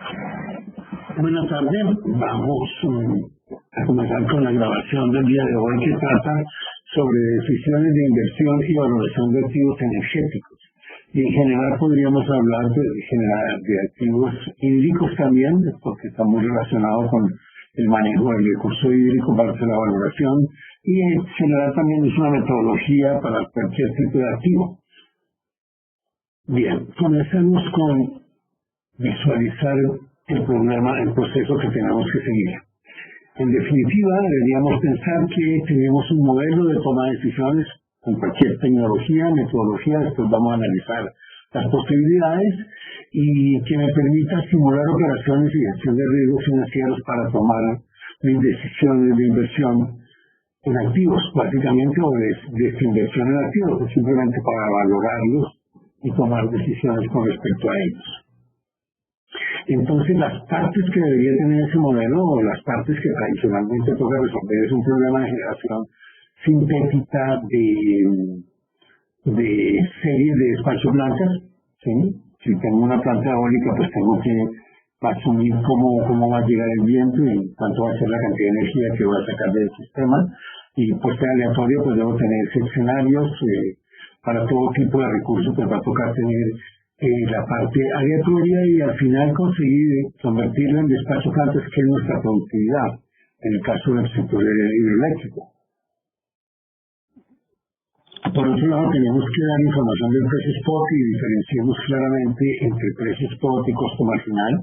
Buenas tardes, vamos a comenzar con la grabación del día de hoy que trata sobre decisiones de inversión y valoración de activos energéticos. Y en general podríamos hablar de activos hídricos también, porque está muy relacionado con el manejo del recurso hídrico para hacer la valoración, y en general también es una metodología para cualquier tipo de activo. Bien, comencemos con visualizar el proceso que tenemos que seguir. En definitiva, deberíamos pensar que tenemos un modelo de toma de decisiones con cualquier tecnología, metodología, después vamos a analizar las posibilidades y que me permita simular operaciones y gestión de riesgos financieros para tomar mis decisiones de inversión en activos, básicamente, o de desinversión en activos, simplemente para valorarlos y tomar decisiones con respecto a ellos. Entonces, las partes que debería tener ese modelo, o las partes que tradicionalmente toca resolver, es un problema de generación sintética de series de espacios blancas, ¿sí? Si tengo una planta eólica, pues tengo que asumir cómo va a llegar el viento y cuánto va a ser la cantidad de energía que voy a sacar del sistema. Y pues de aleatorio, pues debo tener escenarios para todo tipo de recursos, pues va a tocar tener la parte aleatoria y al final conseguir convertirlo en despacho plantas, que es nuestra productividad, en el caso del sector hidroeléctrico. Por otro lado, tenemos que dar información del precio spot y diferenciemos claramente entre precio spot y costo marginal.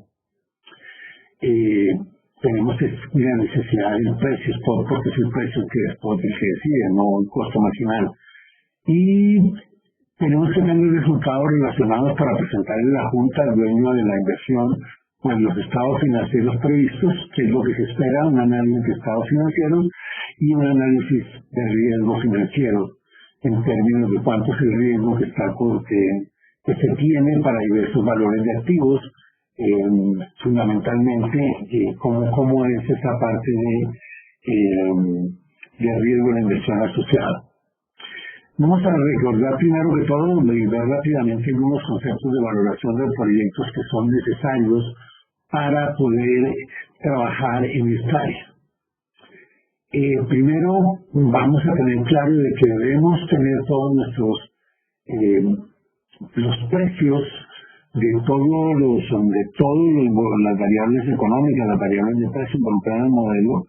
Tenemos la necesidad del precio spot porque es el precio que spot el que decide, no el costo marginal. Y tenemos que tener resultados relacionados para presentarle a la Junta, al dueño de la inversión, pues los estados financieros previstos, que es lo que se espera, un análisis de estados financieros y un análisis de riesgo financiero, en términos de cuánto es el riesgo que se tiene para diversos valores de activos, fundamentalmente cómo es esa parte de riesgo de la inversión asociada. Vamos a recordar primero que todo y ver rápidamente algunos conceptos de valoración de proyectos que son necesarios para poder trabajar en esta área. Primero vamos a tener claro de que debemos tener todos los precios de todas las variables económicas, las variables de precio involucradas en el modelo,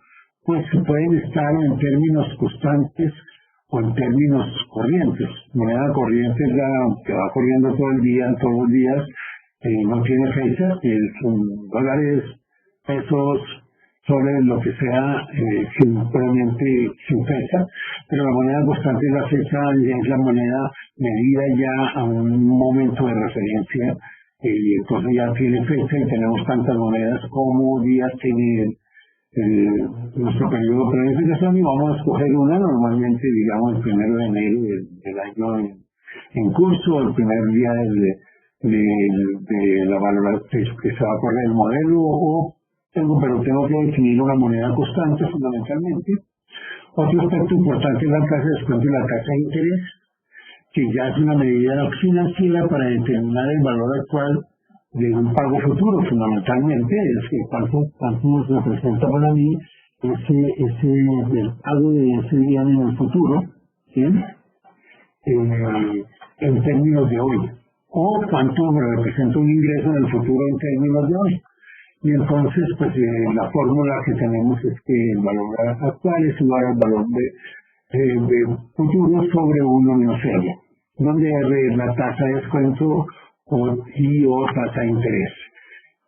pues pueden estar en términos constantes o en términos corrientes. Moneda corriente es la que va corriendo todo el día, todos los días, no tiene fecha, son dólares, pesos, sobre lo que sea, simplemente sin fecha, pero la moneda constante es la fecha, es la moneda medida ya a un momento de referencia, y entonces ya tiene fecha y tenemos tantas monedas como días tiene nuestro periodo de planificación, y vamos a escoger una normalmente, digamos, el 1 de enero del año en curso, el primer día de la valoración que se va a correr el modelo, pero tengo que definir una moneda constante fundamentalmente. Otro aspecto importante es la tasa de descuento y la tasa de interés, que ya es una medida financiera para determinar el valor actual de un pago futuro, fundamentalmente, es que cuánto nos representa para mí el pago de ese bien en el futuro, ¿sí? En términos de hoy, o cuánto me representa un ingreso en el futuro en términos de hoy. Y entonces, pues la fórmula que tenemos es que el valor actual es igual al valor de futuro sobre 1 menos R, donde R es la tasa de descuento o tasa de interés.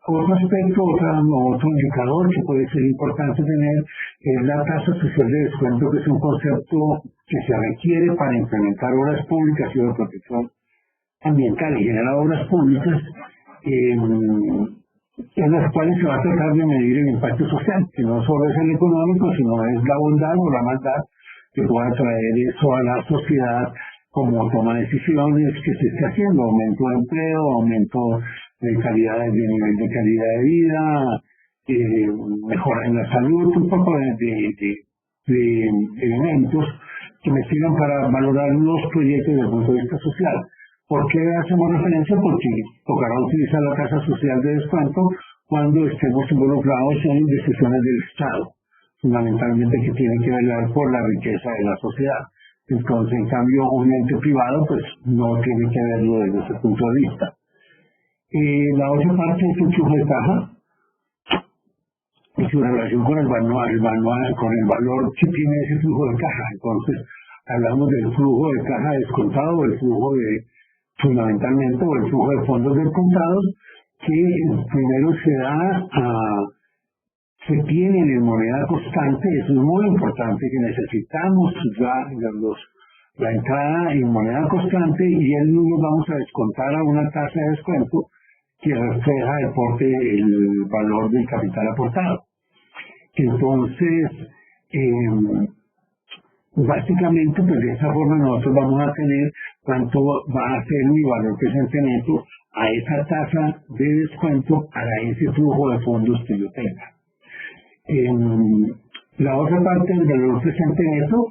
Otro aspecto, otro indicador que puede ser importante tener es la tasa social de descuento, que es un concepto que se requiere para implementar obras públicas y de protección ambiental y generar obras públicas en las cuales se va a tratar de medir el impacto social, que no solo es el económico, sino es la bondad o la maldad que pueda traer eso a la sociedad como toma de decisiones que se esté haciendo, aumento de empleo, aumento de nivel de calidad de vida, mejora en la salud, un poco de elementos que me sirvan para valorar los proyectos desde el punto de vista social. ¿Por qué hacemos referencia? Porque tocará utilizar la tasa social de descuento cuando estemos involucrados en decisiones del Estado, fundamentalmente que tienen que velar por la riqueza de la sociedad. Entonces, en cambio, un ente privado pues no tiene que verlo desde ese punto de vista. La otra parte es el flujo de caja y su relación con el valor que tiene ese flujo de caja. Entonces, hablamos del flujo de caja descontado, o el flujo fundamentalmente, o el flujo de fondos descontados, que primero se tienen en moneda constante. Eso es muy importante, que necesitamos la entrada en moneda constante, y él nos vamos a descontar a una tasa de descuento que refleja el valor del capital aportado. Entonces, básicamente, pues de esta forma nosotros vamos a tener cuánto va a ser mi valor presente neto a esa tasa de descuento para ese flujo de fondos que yo tenga. La otra parte del valor presente neto,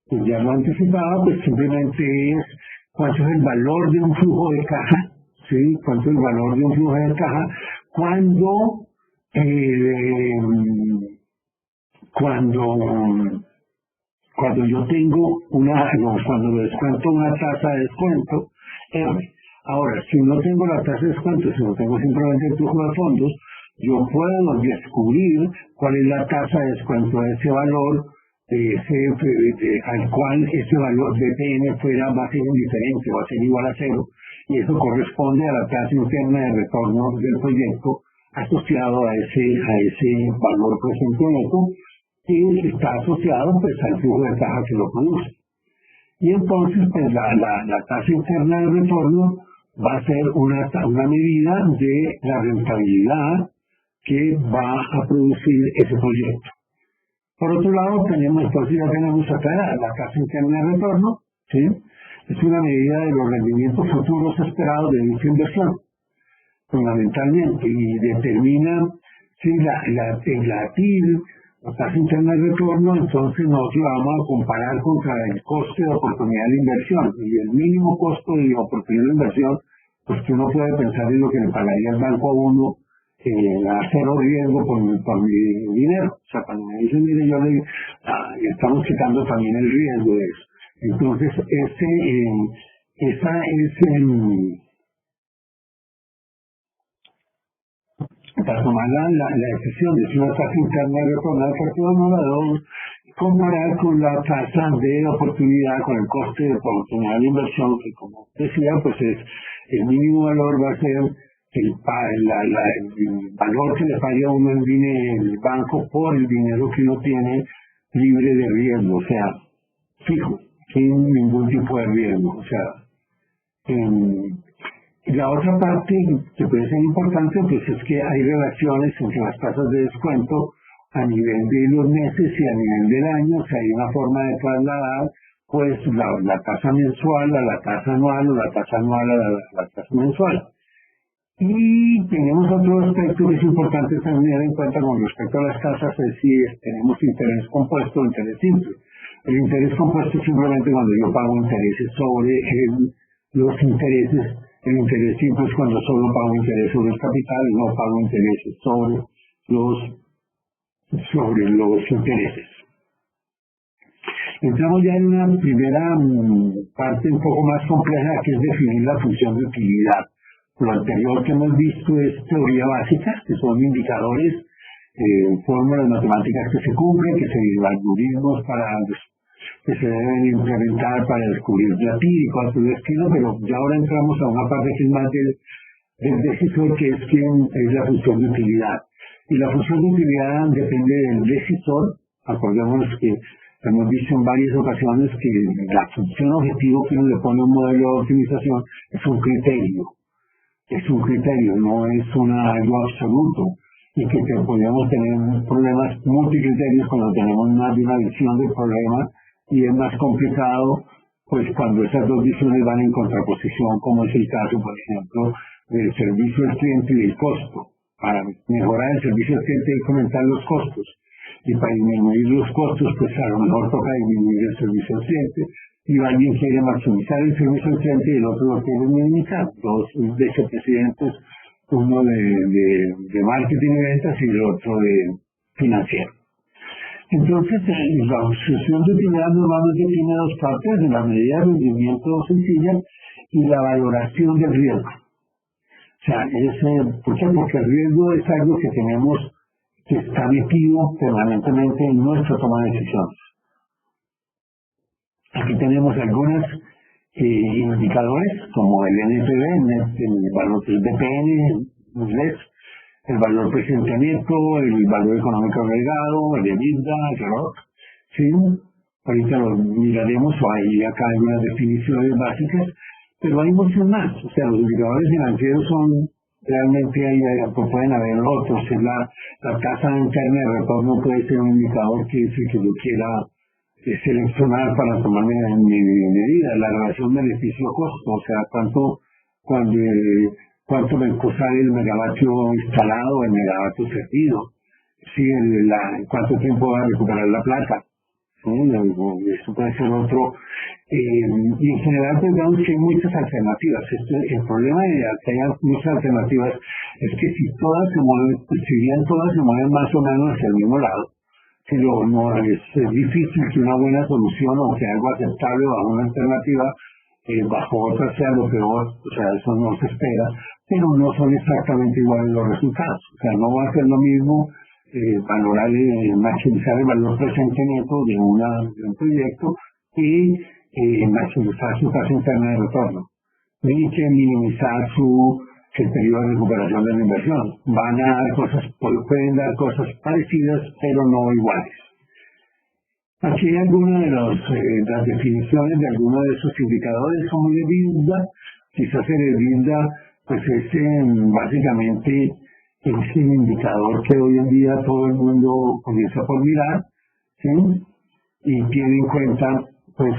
pues ya lo anticipaba, pues simplemente es cuánto es el valor de un flujo de caja, ¿sí? Cuánto es el valor de un flujo de caja cuando yo tengo cuando descuento una tasa de descuento R. Ahora, si no tengo la tasa de descuento, si no tengo simplemente el flujo de fondos, yo puedo descubrir cuál es la tasa de descuento de ese valor, al cual ese valor BPN va a ser indiferente, va a ser igual a cero, y eso corresponde a la tasa interna de retorno del proyecto asociado a ese valor presente neto, que está asociado pues al flujo de caja que lo produce. Y entonces pues la tasa interna de retorno va a ser una medida de la rentabilidad que va a producir ese proyecto. Por otro lado, entonces ya tenemos acá la tasa interna de retorno, ¿sí? Es una medida de los rendimientos futuros esperados de dicha inversión, fundamentalmente, y determina si la TIR, la tasa interna de retorno. Entonces nosotros vamos a comparar contra el coste de oportunidad de inversión, y el mínimo costo de oportunidad de inversión, pues que uno puede pensar en lo que le pagaría el banco a uno a cero riesgo por mi dinero. O sea, cuando me dicen, mire, estamos quitando también el riesgo de eso. Entonces, para tomar la decisión de si una tasa interna de retorno al partido no comparar con la tasa de oportunidad, con el coste de oportunidad de inversión, que como decía, pues el mínimo valor va a ser el valor que le paga uno el banco por el dinero que uno tiene libre de riesgo, o sea, fijo, sin ningún tipo de riesgo. O sea, la otra parte que puede ser importante, pues es que hay relaciones entre las tasas de descuento a nivel de los meses y a nivel del año. O sea, hay una forma de trasladar pues la tasa mensual a la tasa anual, o la tasa anual a la tasa mensual. Y tenemos otro aspecto que es importante tener en cuenta con respecto a las tasas, es si tenemos interés compuesto o interés simple. El interés compuesto es simplemente cuando yo pago intereses sobre los intereses. El interés simple es cuando solo pago intereses sobre el capital y no pago intereses sobre los intereses. Entramos ya en una primera parte un poco más compleja, que es definir la función de utilidad. Lo anterior que hemos visto es teoría básica, que son indicadores, fórmulas matemáticas que se cumplen, algoritmos que se deben implementar para descubrir la TIR y cosas del estilo, pero ya ahora entramos a una parte que es más del decisor, que es la función de utilidad. Y la función de utilidad depende del decisor. Acordémonos que hemos visto en varias ocasiones que la función objetivo que uno le pone a un modelo de optimización es un criterio. Es un criterio, no es algo absoluto, y que podríamos tener problemas multicriterios cuando tenemos más de una visión del problema, y es más complicado pues cuando esas dos visiones van en contraposición, como es el caso, por ejemplo, del servicio al cliente y del costo. Para mejorar el servicio al cliente hay que aumentar los costos, y para disminuir los costos pues a lo mejor toca disminuir el servicio al cliente, y alguien quiere maximizar el servicio al cliente y el otro lo quiere minimizar. Dos vicepresidentes uno de marketing y ventas y el otro de financiero. Entonces, la obsesión de utilidad normalmente tiene dos partes: de la medida de rendimiento sencilla y la valoración del riesgo. O sea, ¿por qué? Porque el riesgo es algo que tenemos, que está metido permanentemente en nuestra toma de decisiones. Aquí tenemos algunos indicadores, como el NPV, el valor del BPN, el valor presente neto, el valor económico agregado, el EBITDA, el ROC. ¿Sí? Ahorita lo miraremos, o hay acá algunas definiciones básicas, pero hay muchos más. O sea, los indicadores financieros son realmente, pueden haber otros. La tasa interna de retorno puede ser un indicador que es el que yo quiera seleccionar para tomar mi medida. La relación beneficio-costo, o sea, cuánto me sale el megavatio instalado o el megavatio servido, sí, cuánto tiempo va a recuperar la plata. ¿Sí? Esto puede ser otro. Y en general, pues digamos que hay muchas alternativas. El problema de que haya muchas alternativas es que si bien todas se mueven más o menos hacia el mismo lado, no es difícil que una buena solución o que algo aceptable bajo una alternativa, bajo otra sea lo peor. O sea, eso no se espera, pero no son exactamente iguales los resultados. O sea, no va a ser lo mismo valorar, maximizar el valor presente neto de un proyecto y maximizar su tasa interna de retorno, y que minimizar el periodo de recuperación de la inversión. Pueden dar cosas parecidas, pero no iguales. Aquí hay algunas de las definiciones de algunos de esos indicadores, como el EBITDA. Quizás el EBITDA, pues es básicamente es el indicador que hoy en día todo el mundo comienza por mirar, ¿sí? Y tiene en cuenta, pues,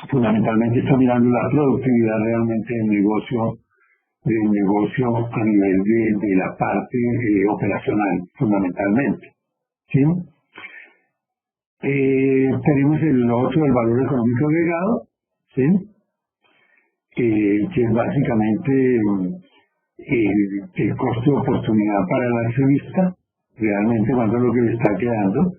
fundamentalmente está mirando la productividad realmente del negocio a nivel de la parte operacional, fundamentalmente, ¿sí? Tenemos el otro, el valor económico agregado, ¿sí? Que es básicamente el costo de oportunidad para el accionista, realmente cuánto es lo que le está quedando.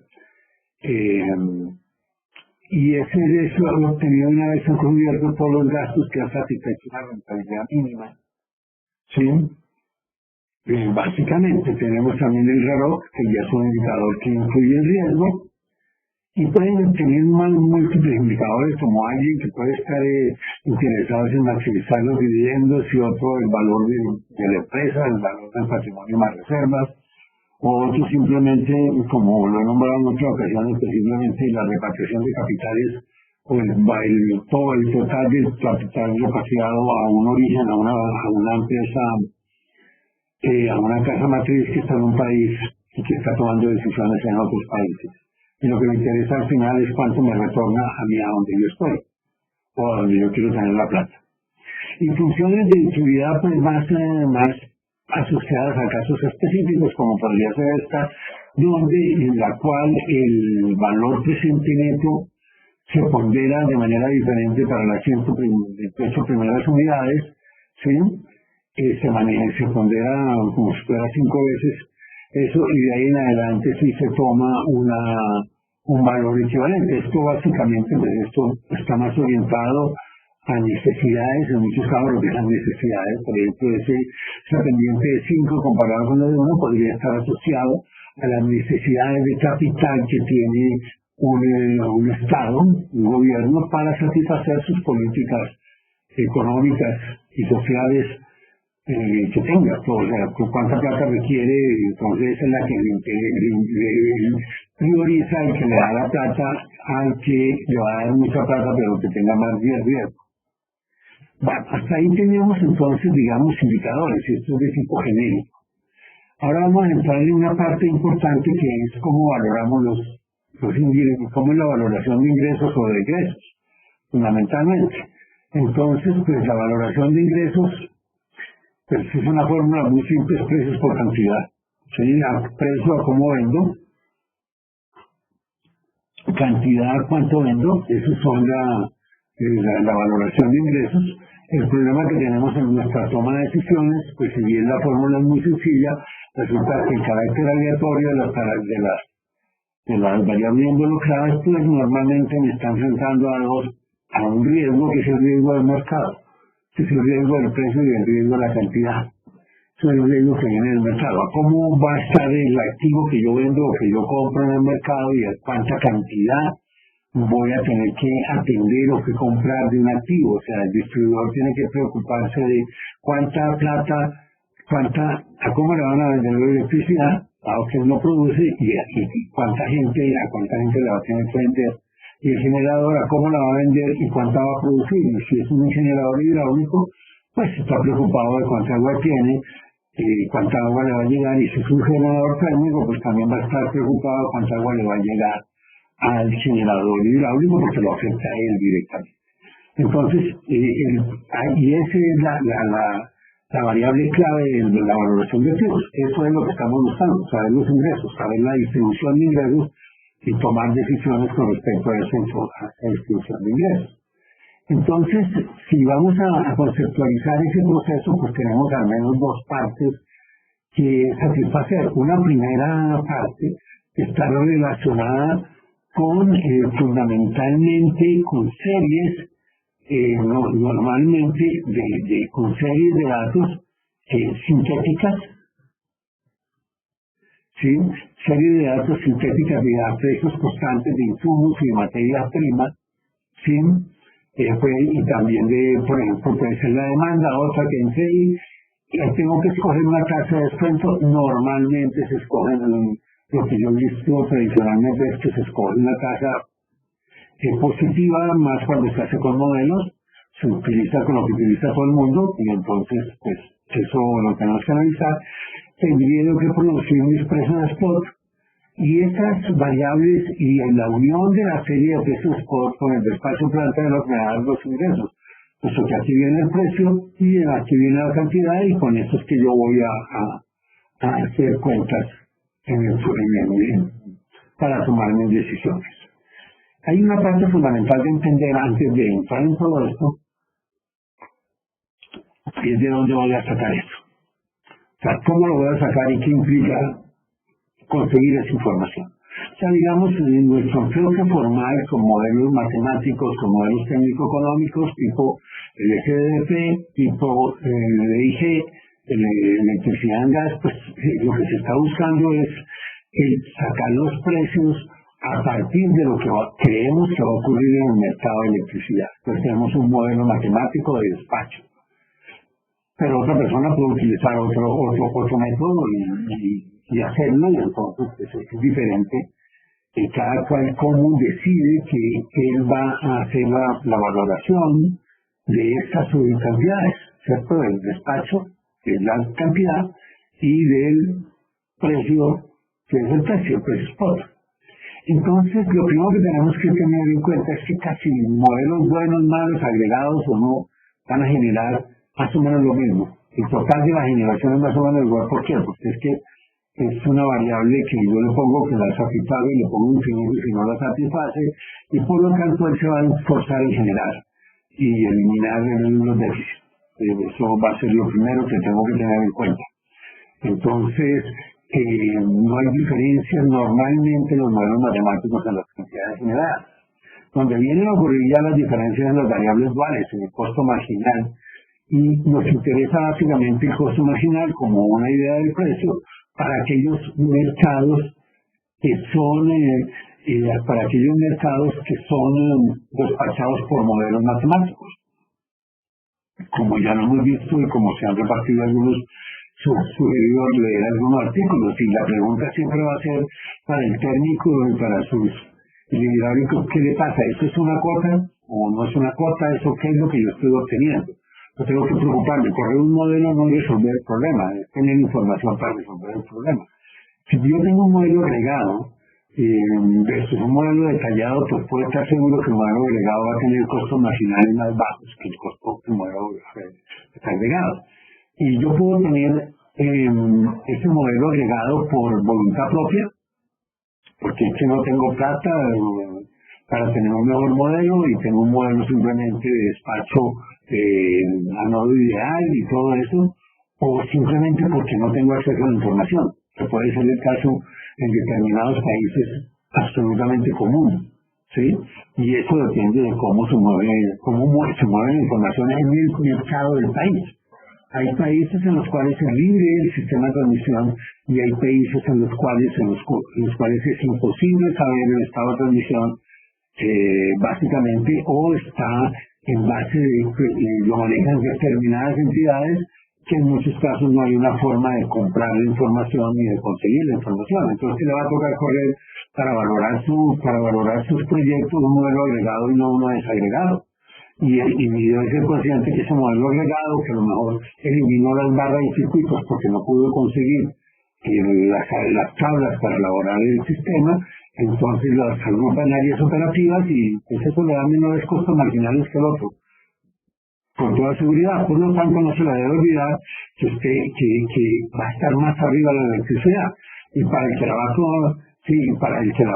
Y ese es lo obtenido una vez han cubierto todos los gastos que ha satisfecho la rentabilidad mínima. ¿Sí? Básicamente tenemos también el RAROC, que ya es un indicador que incluye el riesgo, y pueden tener múltiples indicadores, como alguien que puede estar interesado en maximizar los dividendos, y otro el valor de la empresa, el valor del patrimonio más reservas, o otro simplemente, como lo he nombrado en otras ocasiones, que simplemente la repatriación de capitales, o todo el total del capital repatriado a un origen, a una empresa, a una casa matriz que está en un país y que está tomando decisiones en otros países. Y lo que me interesa al final es cuánto me retorna a mí a donde yo estoy, o a donde yo quiero tener la plata. Y funciones de utilidad, pues más asociadas a casos específicos, como podría ser esta, en la cual el valor presente neto se pondera de manera diferente para las 128 primeras unidades, ¿sí? Se pondera como si fuera 5 veces eso, y de ahí en adelante sí se toma un valor equivalente. Esto básicamente, pues esto está más orientado a necesidades, en muchos casos lo que son necesidades. Por ejemplo, esa pendiente de 5 comparado con la de 1 podría estar asociado a las necesidades de capital que tiene un Estado, un gobierno, para satisfacer sus políticas económicas y sociales que tenga. O sea, cuánta plata requiere, entonces es la que prioriza el que le da la plata al que le va a dar mucha plata pero que tenga más riesgo. Bueno, hasta ahí tenemos entonces, digamos, indicadores, y esto es de tipo genérico. Ahora vamos a entrar en una parte importante, que es cómo valoramos los ingresos, cómo es la valoración de ingresos o de egresos, fundamentalmente. Entonces, pues la valoración de ingresos, pues es una fórmula muy simple: es precios por cantidad. ¿Sí? Precio a cómo vendo, cantidad cuánto vendo, eso son la valoración de ingresos. El problema que tenemos en nuestra toma de decisiones, pues si bien la fórmula es muy sencilla, resulta que el carácter aleatorio de las variables involucradas, pues normalmente me están enfrentando a un riesgo que es el riesgo del mercado, que es el riesgo del precio y el riesgo de la cantidad. Eso es el riesgo que viene del mercado. ¿A cómo va a estar el activo que yo vendo o que yo compro en el mercado y a cuánta cantidad voy a tener que atender o que comprar de un activo? O sea, el distribuidor tiene que preocuparse de cuánta plata, a cómo le van a vender la electricidad, a lo que uno produce y a cuánta gente le va a tener que vender. Y el generador, a cómo la va a vender y cuánta va a producir. Y si es un generador hidráulico, pues está preocupado de cuánta agua tiene, cuánta agua le va a llegar. Y si es un generador térmico, pues también va a estar preocupado de cuánta agua le va a llegar al generador hidráulico porque lo afecta a él directamente. Entonces, y esa es la variable clave de la valoración de activos. Eso es lo que estamos buscando, saber los ingresos, saber la distribución de ingresos y tomar decisiones con respecto a esa distribución de ingresos. Entonces, si vamos a conceptualizar ese proceso, pues tenemos al menos dos partes que satisfacer. Una primera parte está relacionada con fundamentalmente con series, normalmente con series de datos sintéticas, ¿sí? Series de datos sintéticas de precios constantes de insumos y de materias primas, ¿sí? Y también por ejemplo, puede ser la demanda, otra que en serie, y tengo que escoger una tasa de descuento. Normalmente se escogen lo que yo he visto tradicionalmente es que se escoge una tasa positiva, más cuando se hace con modelos, se utiliza con lo que utiliza todo el mundo, y entonces, pues, eso lo tenemos que analizar. Tendría que producir mis precios de spot, y estas variables y en la unión de la serie de precios spot con el despacho planta de los que me dan los ingresos. Puesto que aquí viene el precio y aquí viene la cantidad, y con eso es que yo voy a hacer cuentas para tomar mis decisiones. Hay una parte fundamental de entender antes de entrar en todo esto, y es de dónde voy a sacar esto. O sea, cómo lo voy a sacar y qué implica conseguir esa información. O sea, digamos, en nuestro enfoque formal con modelos matemáticos, con modelos técnico-económicos, tipo el SDP, tipo el EIG, electricidad en gas, pues lo que se está buscando es sacar los precios a partir de lo que creemos que va a ocurrir en el mercado de electricidad. Entonces tenemos un modelo matemático de despacho. Pero otra persona puede utilizar otro método y hacerlo, y entonces pues, es diferente. Cada cual común decide que él va a hacer la valoración de estas subcantidades, ¿cierto? Del despacho, que es la cantidad, y del precio, que es el precio spot. Entonces, lo primero que tenemos que tener en cuenta es que casi modelos buenos, malos, agregados o no, van a generar más o menos lo mismo. El total de la generación es más o menos igual. ¿Por qué? Porque es que es una variable que yo le pongo que la satisface y le pongo un infinito si no la satisface, y por lo tanto él se va a esforzar en generar y eliminar los déficits. Eso va a ser lo primero que tengo que tener en cuenta. Entonces, no hay diferencias normalmente en los modelos matemáticos en las cantidades generadas. Donde vienen a ocurrir ya las diferencias en las variables duales, en el costo marginal, y nos interesa básicamente el costo marginal como una idea del precio para aquellos mercados que son despachados por modelos matemáticos. Como ya lo hemos visto y como se han repartido algunos, sugerido leer algunos artículos, y la pregunta siempre va a ser para el técnico y para el hidráulico, ¿qué le pasa? ¿Eso es una cuota o no es una cuota? ¿Eso qué es lo que yo estoy obteniendo? No tengo que preocuparme, correr un modelo no es resolver el problema, es tener información para resolver el problema. Si yo tengo un modelo agregado versus un modelo detallado, pues puedo estar seguro que el modelo agregado va a tener costos marginales más bajos que el costo del modelo agregado. Y yo puedo tener ese modelo agregado por voluntad propia, porque es que no tengo plata para tener un mejor modelo y tengo un modelo simplemente de despacho a no ideal y todo eso, o simplemente porque no tengo acceso a la información, que puede ser el caso en determinados países absolutamente común, ¿sí? Y eso depende de cómo se mueve la información en el mercado del país. Hay países en los cuales es libre el sistema de transmisión y hay países en los cuales es imposible saber el estado de transmisión, básicamente, o está en base de que lo manejan determinadas entidades, que en muchos casos no hay una forma de comprar la información ni de conseguir la información. Entonces le va a tocar correr para valorar sus proyectos un modelo agregado y no uno desagregado. Y debe ser consciente que ese modelo agregado, que a lo mejor eliminó las barras y circuitos porque no pudo conseguir las tablas para elaborar el sistema, entonces las agrupan en áreas operativas y pues eso le da menores costos marginales que el otro, con toda seguridad. Por lo tanto, no se le debe olvidar que va a estar más arriba la electricidad, y para el que la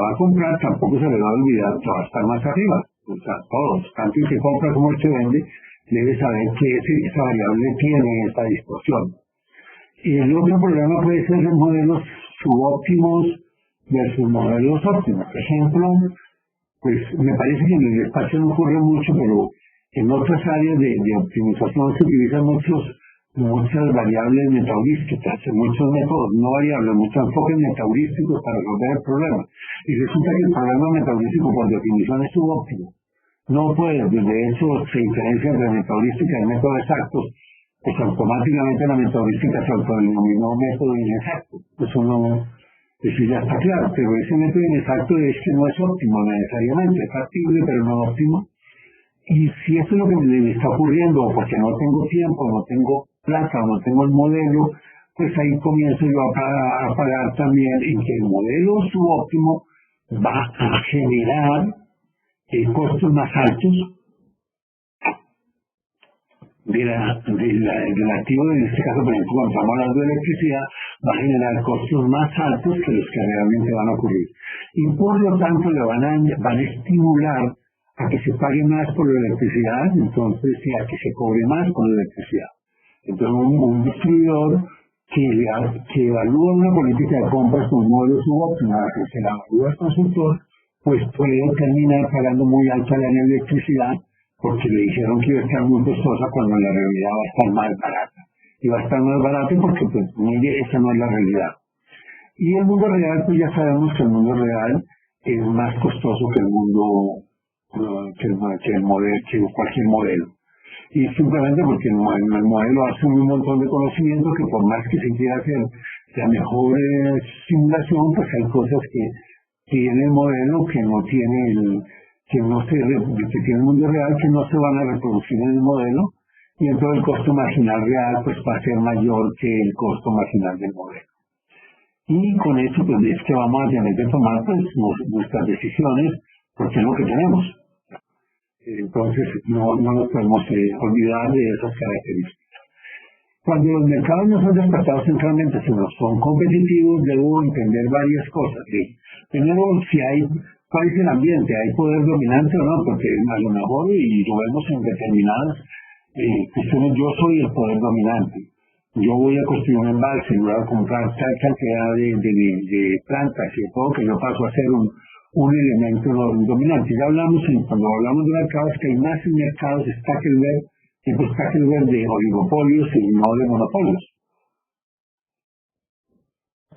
va a comprar tampoco se le va a olvidar que va a estar más arriba. O sea, todos, tanto el que compra como el que vende, debe saber que esa variable tiene esta distorsión. Y el otro problema puede ser los modelos subóptimos versus modelos óptimos. Por ejemplo, pues me parece que en el espacio no ocurre mucho, pero en otras áreas de optimización se utilizan muchas variables metaheurísticas, muchos métodos, no variables, muchos enfoques metaheurísticos para resolver el problema. Y resulta que el problema metaheurístico por definición es subóptimo. No puede, de hecho, se diferencia entre metaheurística y métodos exactos, pues automáticamente la metaheurística se autodenominó método inexacto. Eso ya está claro, pero ese método inexacto es que no es óptimo necesariamente, es factible pero no óptimo. Y si eso es lo que me está ocurriendo, o porque no tengo tiempo, no tengo plata, no tengo el modelo, pues ahí comienzo yo a pagar también en que el modelo subóptimo va a generar costos más altos del activo. En este caso, por ejemplo, cuando estamos hablando de electricidad, va a generar costos más altos que los que realmente van a ocurrir. Y por lo tanto le van a estimular a que se pague más por la electricidad, entonces, y a que se cobre más por la electricidad. Entonces, un distribuidor que evalúa una política de compras con un modelo subóptimo, que se la evalúa el consultor, pues puede terminar pagando muy alta la electricidad porque le dijeron que iba a estar muy costosa cuando en la realidad va a estar más barata. Y va a estar más barata porque, pues, mire, esa no es la realidad. Y el mundo real, pues ya sabemos que el mundo real es más costoso que el mundo, que cualquier modelo. Y simplemente porque el modelo asume un montón de conocimiento que por más que se quiera hacer la mejor simulación, pues hay cosas que tiene el modelo que no tiene que tiene el mundo real, que no se van a reproducir en el modelo, y entonces el costo marginal real pues va a ser mayor que el costo marginal del modelo. Y con eso pues es que vamos a tener que tomar pues nuestras decisiones, porque es lo que tenemos. Entonces no nos podemos olvidar de esas características. Cuando los mercados no son despertados centralmente, sino son competitivos, debo entender varias cosas. Primero, cuál es el ambiente, hay poder dominante o no, porque a lo mejor, y lo vemos en determinadas cuestiones, yo soy el poder dominante. Yo voy a construir un embalse, voy a comprar tal cantidad de plantas y de todo, que yo paso a ser un elemento dominante. Ya cuando hablamos de mercados, que hay más mercados Stackelberg de oligopolios y no de monopolios.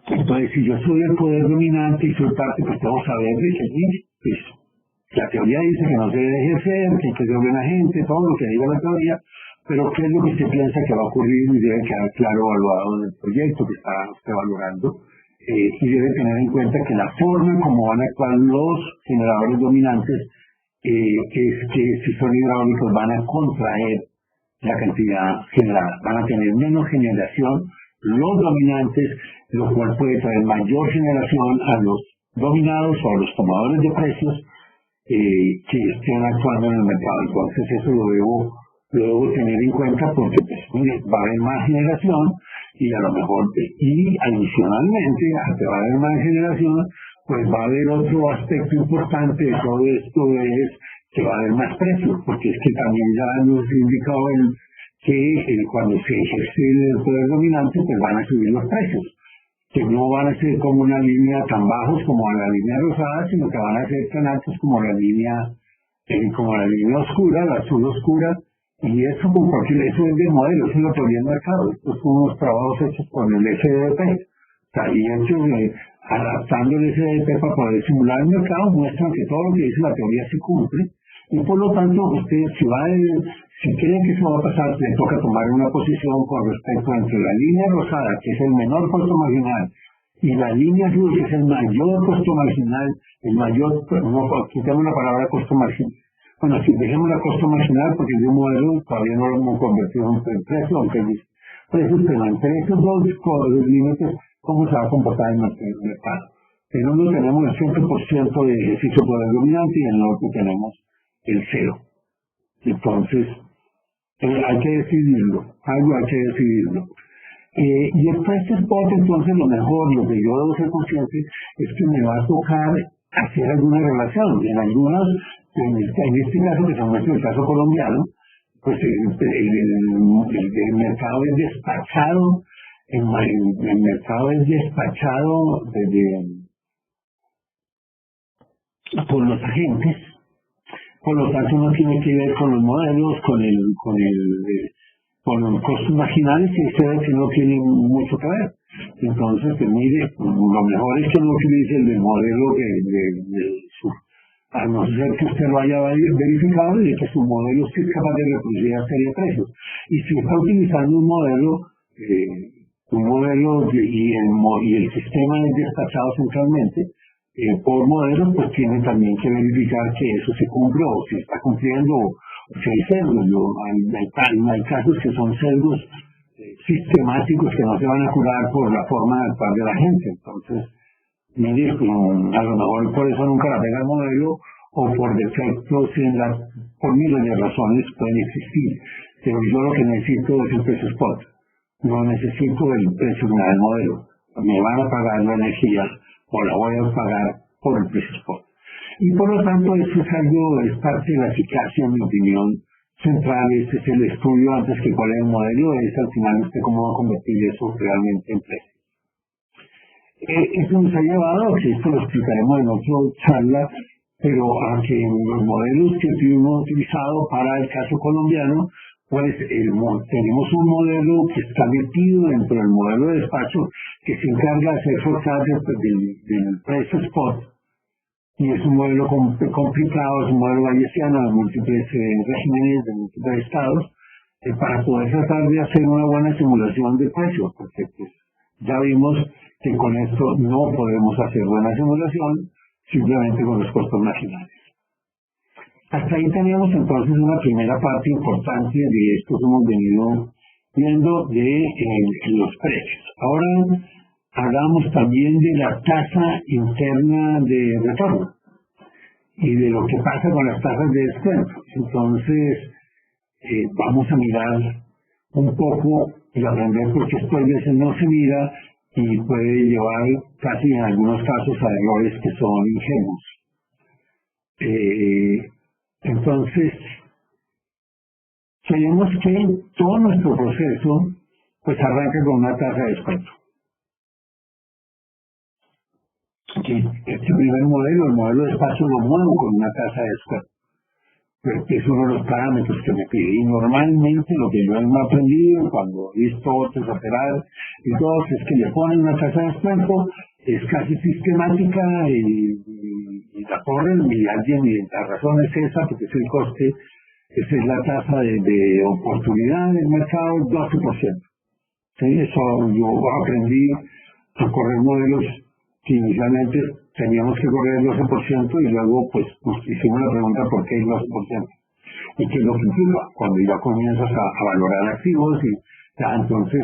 Entonces, si yo soy el poder dominante y soy parte, pues tengo que saber de que pues, la teoría dice que no se debe ejercer, que hay que ser buena gente, todo lo que diga la teoría, pero ¿qué es lo que usted piensa que va a ocurrir? Y debe quedar claro evaluado en el proyecto que está usted valorando, y debe tener en cuenta que la forma como van a actuar los generadores dominantes es que si son hidráulicos van a contraer la cantidad generada, van a tener menos generación los dominantes, lo cual puede traer mayor generación a los dominados o a los tomadores de precios que estén actuando en el mercado. Entonces eso lo debo tener en cuenta porque pues, mire, va a haber más generación y a lo mejor, y adicionalmente, aunque va a haber más generación, pues va a haber otro aspecto importante de todo esto, es que va a haber más precios, porque es que también ya nos ha indicado que cuando se ejerce el poder dominante, pues van a subir los precios, que no van a ser como una línea tan bajos como la línea rosada, sino que van a ser tan altos como la línea oscura, la azul oscura, y eso con cualquier, eso es del modelo, eso lo ponía el mercado. Estos son unos trabajos hechos con el SDP, o sea, y hechos adaptando el SDP para poder simular el mercado, muestran que todo lo que dice la teoría se cumple, y por lo tanto, usted si cree que eso va a pasar, le toca tomar una posición con respecto entre la línea rosada, que es el menor costo marginal, y la línea azul, que es el mayor costo marginal, el mayor, no, quitamos la palabra costo marginal. Bueno, si dejemos la costo marginal, porque de un modelo todavía no lo hemos convertido en precio, aunque es precio, pero entre esos dos límites, ¿cómo se va a comportar el mercado? En uno tenemos el 100% de ejercicio poder dominante y en el otro tenemos el cero. Entonces, hay que decidirlo, algo hay que decidirlo. Y el precio spot, entonces, lo mejor, lo que yo debo ser consciente, es que me va a tocar hacer alguna relación. En algunas, en este caso, que son nuestro caso colombiano, pues el mercado es despachado, el mercado es despachado por los agentes. Por lo tanto, no tiene que ver con los modelos, con los costos marginales, que no tienen mucho que ver. Entonces, pues, mire, lo mejor es que no utilice el modelo a no ser que usted lo haya verificado y que su modelo sí es capaz de reproducir a serie de precios. Y si está utilizando un modelo y el sistema es despachado centralmente, por modelos, pues tiene también que verificar que eso se cumple o si está cumpliendo o si hay sesgos. Hay casos que son sesgos sistemáticos que no se van a curar por la forma de actuar de la gente. Entonces, mire, a lo mejor por eso nunca la pega el modelo o por defecto, por miles de razones pueden existir. Pero yo lo que necesito es el precio spot. No necesito el precio del modelo. Me van a pagar la energía o la voy a pagar por el precio spot. Y por lo tanto, eso es parte de la eficacia, en mi opinión, central. Este es el estudio antes que cuál es el modelo, es al final usted cómo va a convertir eso realmente en precio. Eso nos ha llevado, que esto lo explicaremos en otra charla, pero a que los modelos que hemos utilizado para el caso colombiano, pues tenemos un modelo que está metido dentro del modelo de despacho que se encarga de hacer forecast del precio spot, y es un modelo complicado, es un modelo bayesiano de múltiples regímenes, de múltiples estados, para poder tratar de hacer una buena simulación de precios, porque pues, ya vimos que con esto no podemos hacer buena simulación simplemente con los costos marginales. Hasta ahí teníamos entonces una primera parte importante de esto que hemos venido viendo de los precios. Ahora hablamos también de la tasa interna de retorno y de lo que pasa con las tasas de descuento. Entonces, vamos a mirar un poco y aprender porque esto a veces no se mira y puede llevar casi en algunos casos a errores que son ingenuos. Entonces, sabemos que todo nuestro proceso pues arranca con una tasa de descuento. Que este primer modelo, el modelo de despacho, lo muevo con una tasa de descuento. Porque es uno de los parámetros que me pide. Y normalmente lo que yo he aprendido cuando he visto otros operar y todos es que le ponen una tasa de descuento, es casi sistemática y la corren y la razón es esa, porque es el coste, esa es la tasa de oportunidad del mercado, 12%. ¿Sí? Eso yo aprendí a correr modelos que inicialmente teníamos que correr el 12% y luego pues nos hicimos la pregunta ¿por qué el 12%? Y que lo que implica cuando ya comienzas a valorar activos y ya, entonces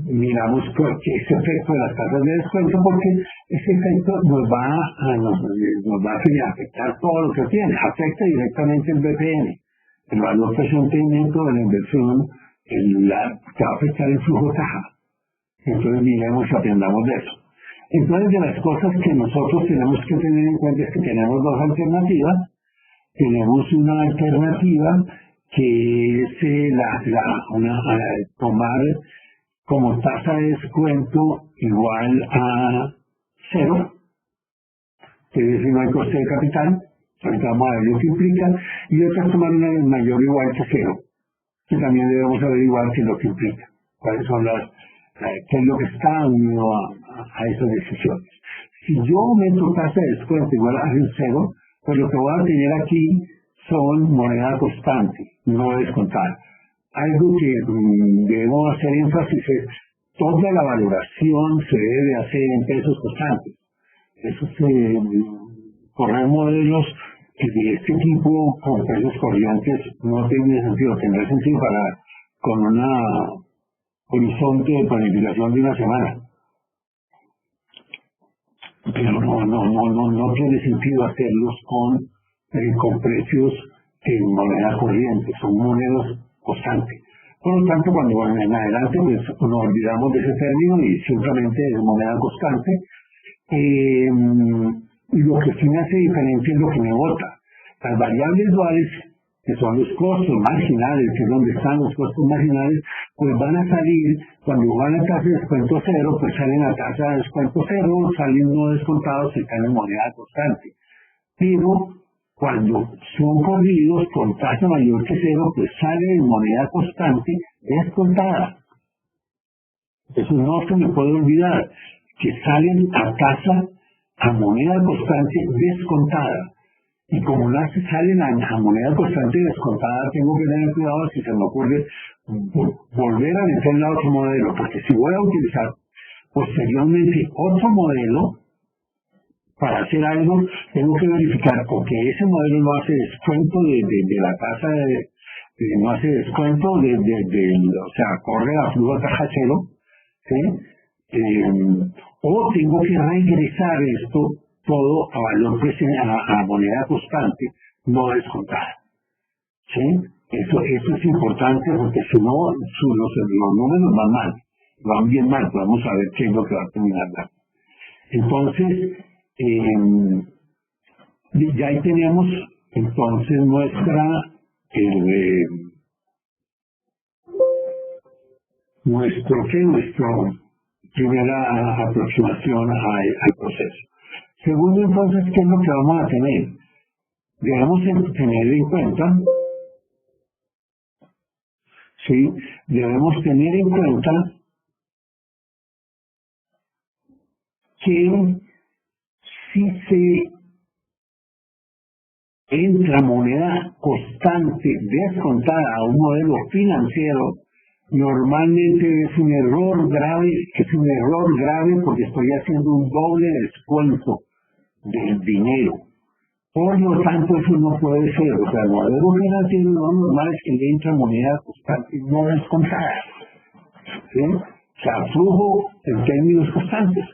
miramos que ese efecto de las tasas de descuento, porque ese efecto nos va a afectar todo lo que tiene, afecta directamente el BPN, el valor presente neto de la inversión, que va a afectar el flujo de caja. Entonces miremos y aprendamos de eso. Entonces, de las cosas que nosotros tenemos que tener en cuenta es que tenemos dos alternativas. tenemos una alternativa que es tomar como tasa de descuento igual a cero, que es decir, no hay coste de capital, ahorita vamos a ver lo que implica, y otra es tomar una mayor igual que cero, que también debemos averiguar qué es lo que implica, cuáles son qué es lo que está unido a esas decisiones. Si yo aumento tasa de descuento igual a cero, pues lo que voy a tener aquí son moneda constante, no descontada. Algo que debemos hacer énfasis es toda la valoración se debe hacer en pesos constantes. Eso correr modelos de este tipo con precios corrientes no tiene sentido, tendrá sentido con un horizonte de planificación de una semana. Pero no tiene sentido hacerlos con precios en moneda corriente, son monedas constantes. Por lo tanto, cuando en adelante pues, nos olvidamos de ese término y simplemente es moneda constante. Y lo que sí me hace diferencia es lo que me vota. Las variables duales, que son los costos marginales, que es donde están los costos marginales, pues van a salir, cuando van a tasa de descuento cero, pues salen a tasa de descuento cero, salen no descontados y están en moneda constante. Pero cuando son corridos con tasa mayor que cero, pues salen en moneda constante descontada. Eso no se me puede olvidar, que salen a moneda constante descontada. Y como salen a moneda constante descontada, tengo que tener cuidado si se me ocurre volver a meter a otro modelo, porque si voy a utilizar posteriormente otro modelo para hacer algo, tengo que verificar porque ese modelo no hace descuento de la tasa no hace descuento o sea, corre a flujo a taja cero, ¿sí? O tengo que regresar esto todo a valor presente, a moneda constante, no descontada. ¿Sí? Eso es importante porque si no, los números van bien mal, vamos a ver qué es lo que va a terminar dando. Entonces, ya ahí tenemos entonces nuestra primera aproximación al proceso. Segundo, entonces, ¿qué es lo que vamos a tener? Debemos tener en cuenta, ¿sí? Debemos tener en cuenta que si se entra moneda constante descontada a un modelo financiero, normalmente es un error grave porque estoy haciendo un doble descuento del dinero. Por lo tanto, eso no puede ser. O sea, el modelo financiero lo normal es que le entra moneda constante no descontada. ¿Sí? O sea, flujo en términos constantes.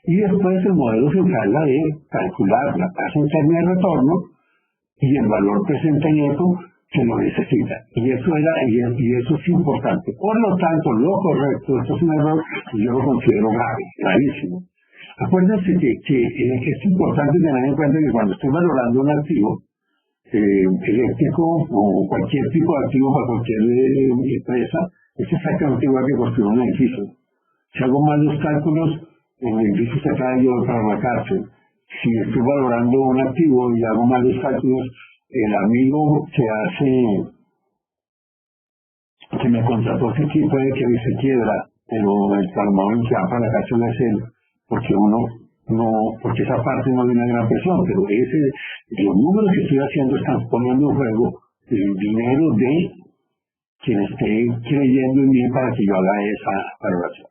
Y después el modelo se encarga de calcular la tasa interna de retorno y el valor presente neto que lo necesita. Y eso es importante. Por lo tanto, lo correcto, esto es un error que yo lo considero gravísimo. Acuérdense que es importante tener en cuenta que cuando estoy valorando un activo eléctrico o cualquier tipo de activo para cualquier empresa, es exactamente igual que construir un edificio. Si hago mal los cálculos, el edificio se cae yo para la cárcel. Si estoy valorando un activo y hago mal los cálculos, el amigo que me contrató puede que se quiebra, pero el salmón que va para la cárcel es él, porque esa parte no hay una gran presión, pero los números que estoy haciendo están poniendo en juego el dinero de quien esté creyendo en mí para que yo haga esa valoración.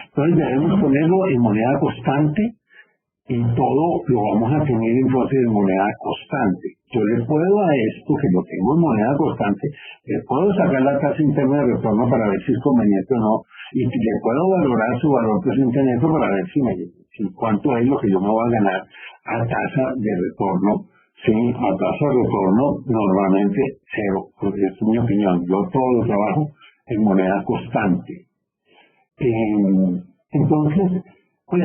Entonces debemos ponerlo en moneda constante y todo lo vamos a tener entonces en moneda constante. Yo le puedo a esto, que lo tengo en moneda constante, le puedo sacar la tasa interna de retorno para ver si es conveniente o no, y le puedo valorar su valor presente neto para ver si cuánto es lo que yo me voy a ganar a tasa de retorno. Sí, a tasa de retorno normalmente cero, porque es mi opinión. Yo todo lo trabajo en moneda constante. Entonces, pues,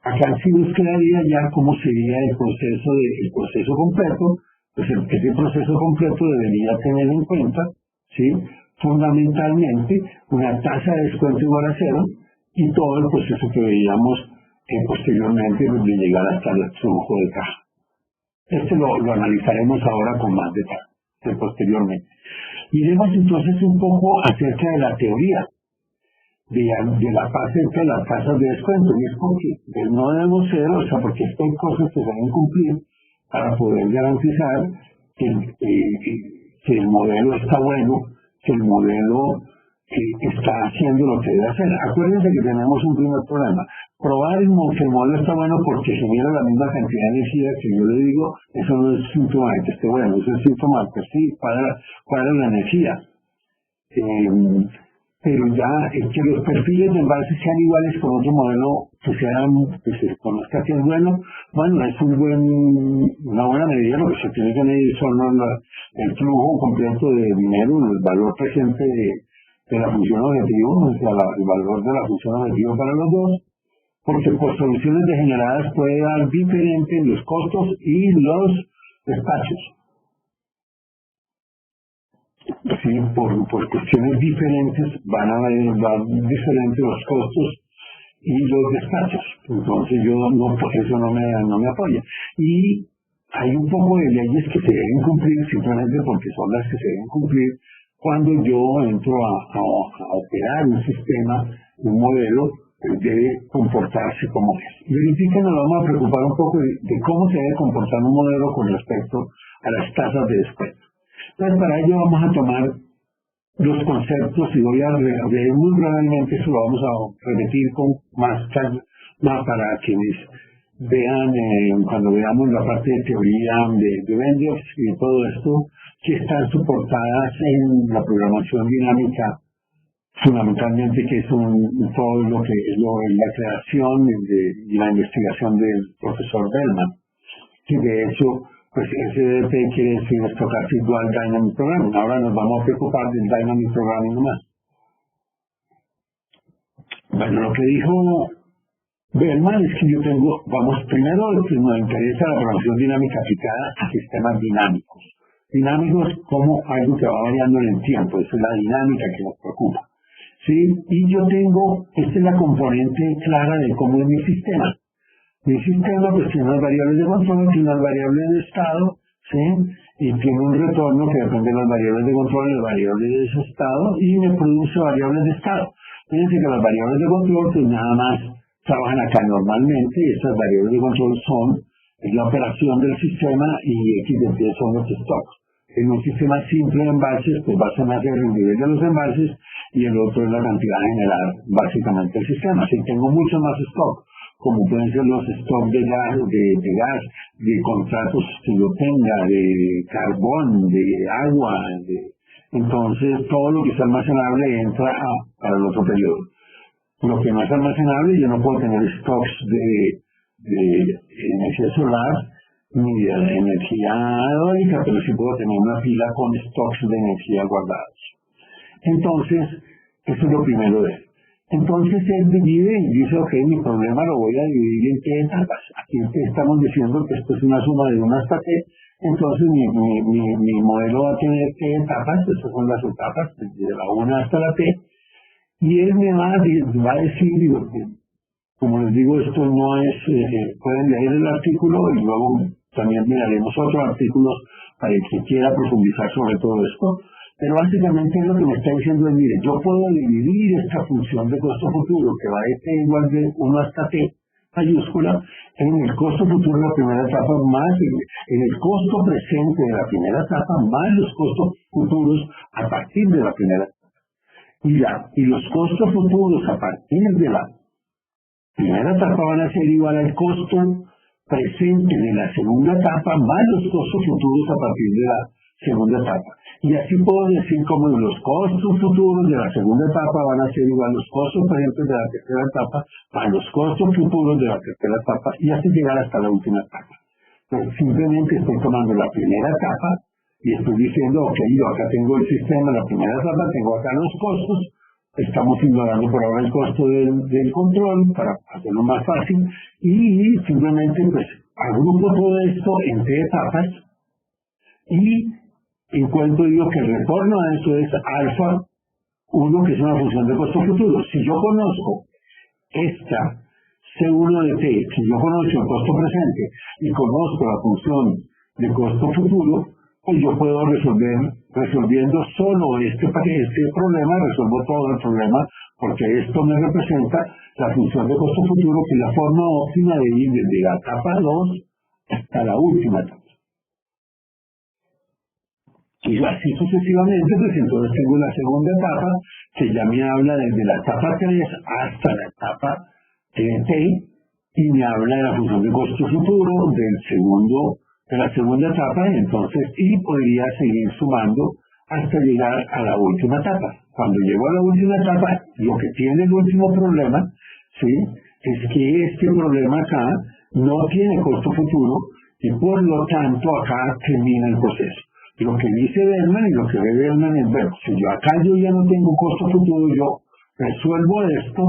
acá sí nos quedaría ya cómo sería el proceso completo, Pues ese proceso completo debería tener en cuenta, ¿sí?, fundamentalmente una tasa de descuento igual a cero y todo el proceso que veíamos posteriormente de llegar hasta el flujo de caja. Lo analizaremos ahora con más detalle posteriormente. Iremos entonces un poco acerca de la teoría de la fase de las tasas de descuento, y es porque no debemos ser, o sea, porque hay cosas que se deben cumplir para poder garantizar que el modelo está bueno, que el modelo está haciendo lo que debe hacer. Acuérdense que tenemos un primer problema. Probar que el modelo está bueno porque genera la misma cantidad de energía que yo le digo, eso no es síntoma de que esté bueno, eso es síntoma de que sí, cuadra la energía. Pero ya que los perfiles de envase sean iguales con otro modelo que se conozca que es bueno, es una buena medida. Lo que se tiene que medir son el flujo completo de dinero, el valor presente de la función objetivo, o sea, el valor de la función objetivo para los dos, porque por soluciones degeneradas puede dar diferente en los costos y los despachos. Sí, por cuestiones diferentes van a dar diferentes los costos y los despachos. Entonces eso no me apoya. Y hay un poco de leyes que se deben cumplir simplemente porque son las que se deben cumplir cuando yo entro a operar un sistema, un modelo, debe comportarse como es. Verifiquen, nos vamos a preocupar un poco de cómo se debe comportar un modelo con respecto a las tasas de descuento. Entonces, para ello vamos a tomar los conceptos y voy a leer muy brevemente, eso lo vamos a repetir con más para quienes vean, cuando veamos la parte de teoría de Bendix y todo esto, que están soportadas en la programación dinámica, fundamentalmente, que es todo lo que es la creación y la investigación del profesor Bellman, que de hecho, pues SDP quiere decir Stochastic Dual Dynamic Programming. Ahora nos vamos a preocupar del Dynamic Programming nomás. Bueno, lo que dijo Bellman es que yo tengo, primero nos interesa la programación dinámica aplicada a sistemas dinámicos. Dinámicos como algo que va variando en el tiempo, esa es la dinámica que nos preocupa. ¿Sí? Y yo tengo, esta es la componente clara de cómo es mi sistema. Mi sistema pues tiene unas variables de control, tiene unas variables de estado, ¿sí?, y tiene un retorno que depende de las variables de control y las variables de ese estado, y me produce variables de estado. Fíjense que las variables de control pues nada más trabajan acá normalmente, y esas variables de control son la operación del sistema y X de T son los stocks. En un sistema simple de embalses, pues va a ser el nivel de los embalses y el otro es la cantidad general, básicamente el sistema. Si tengo mucho más stock, como pueden ser los stocks de gas, de contratos que yo tenga, de carbón, de agua, entonces todo lo que es almacenable entra para el otro periodo. Lo que no es almacenable, yo no puedo tener stocks de energía solar ni de energía eólica, pero sí puedo tener una pila con stocks de energía guardados. Entonces, eso es lo primero de él. Entonces él divide y dice, ok, mi problema lo voy a dividir en qué etapas. Aquí estamos diciendo que esto es una suma de 1 hasta t, entonces mi modelo va a tener qué etapas, estas son las etapas, desde la 1 hasta la t, y él me va a decir, como les digo, esto no es, pueden leer el artículo y luego también miraremos otros artículos para el que quiera profundizar sobre todo esto. Pero básicamente lo que me está diciendo es, mire, yo puedo dividir esta función de costo futuro que va de t igual de 1 hasta t mayúscula en el costo futuro de la primera etapa más en el costo presente de la primera etapa más los costos futuros a partir de la primera etapa. Y los costos futuros a partir de la primera etapa van a ser igual al costo presente de la segunda etapa más los costos futuros a partir de la segunda etapa. Y así puedo decir como los costos futuros de la segunda etapa van a ser igual a los costos presentes de la tercera etapa a los costos futuros de la tercera etapa y así llegar hasta la última etapa. Entonces, simplemente estoy tomando la primera etapa y estoy diciendo, ok, yo acá tengo el sistema, la primera etapa, tengo acá los costos, estamos ignorando por ahora el costo del control para hacerlo más fácil y simplemente pues agrupo todo esto en 3 etapas. y encuentro yo que el retorno a eso es alfa 1, que es una función de costo futuro. Si yo conozco esta C1 de T, si yo conozco el costo presente y conozco la función de costo futuro, pues yo puedo resolviendo solo este problema, resuelvo todo el problema, porque esto me representa la función de costo futuro, que es la forma óptima de ir desde la etapa 2 hasta la última etapa. Y así sucesivamente, pues entonces tengo la segunda etapa, que ya me habla desde la etapa 3 hasta la etapa T, y me habla de la función de costo futuro de la segunda etapa, y podría seguir sumando hasta llegar a la última etapa. Cuando llego a la última etapa, lo que tiene el último problema, ¿sí?, es que este problema acá no tiene costo futuro, y por lo tanto acá termina el proceso. Lo que dice Bellman y lo que ve Bellman es, bueno, si yo acá ya no tengo costo futuro, yo resuelvo esto,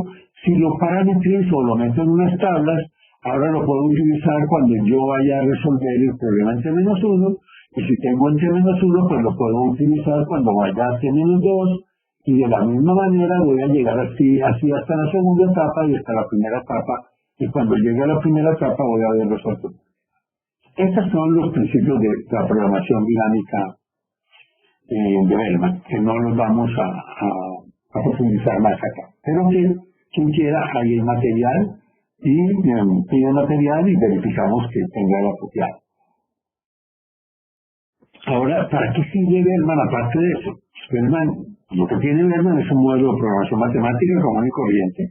si lo parametrizo o lo meto en unas tablas, ahora lo puedo utilizar cuando yo vaya a resolver el problema en T-1, y si tengo en T-1, pues lo puedo utilizar cuando vaya a T-2, y de la misma manera voy a llegar así hasta la segunda etapa y hasta la primera etapa, y cuando llegue a la primera etapa voy a haber resuelto. Estos son los principios de la programación dinámica de Bellman, que no los vamos a profundizar más acá. Pero quien quiera, hay el material y pide material y verificamos que tenga el apropiado. Ahora, ¿para qué sirve Bellman aparte de eso? Bellman, lo que tiene Bellman es un modelo de programación matemática común y corriente.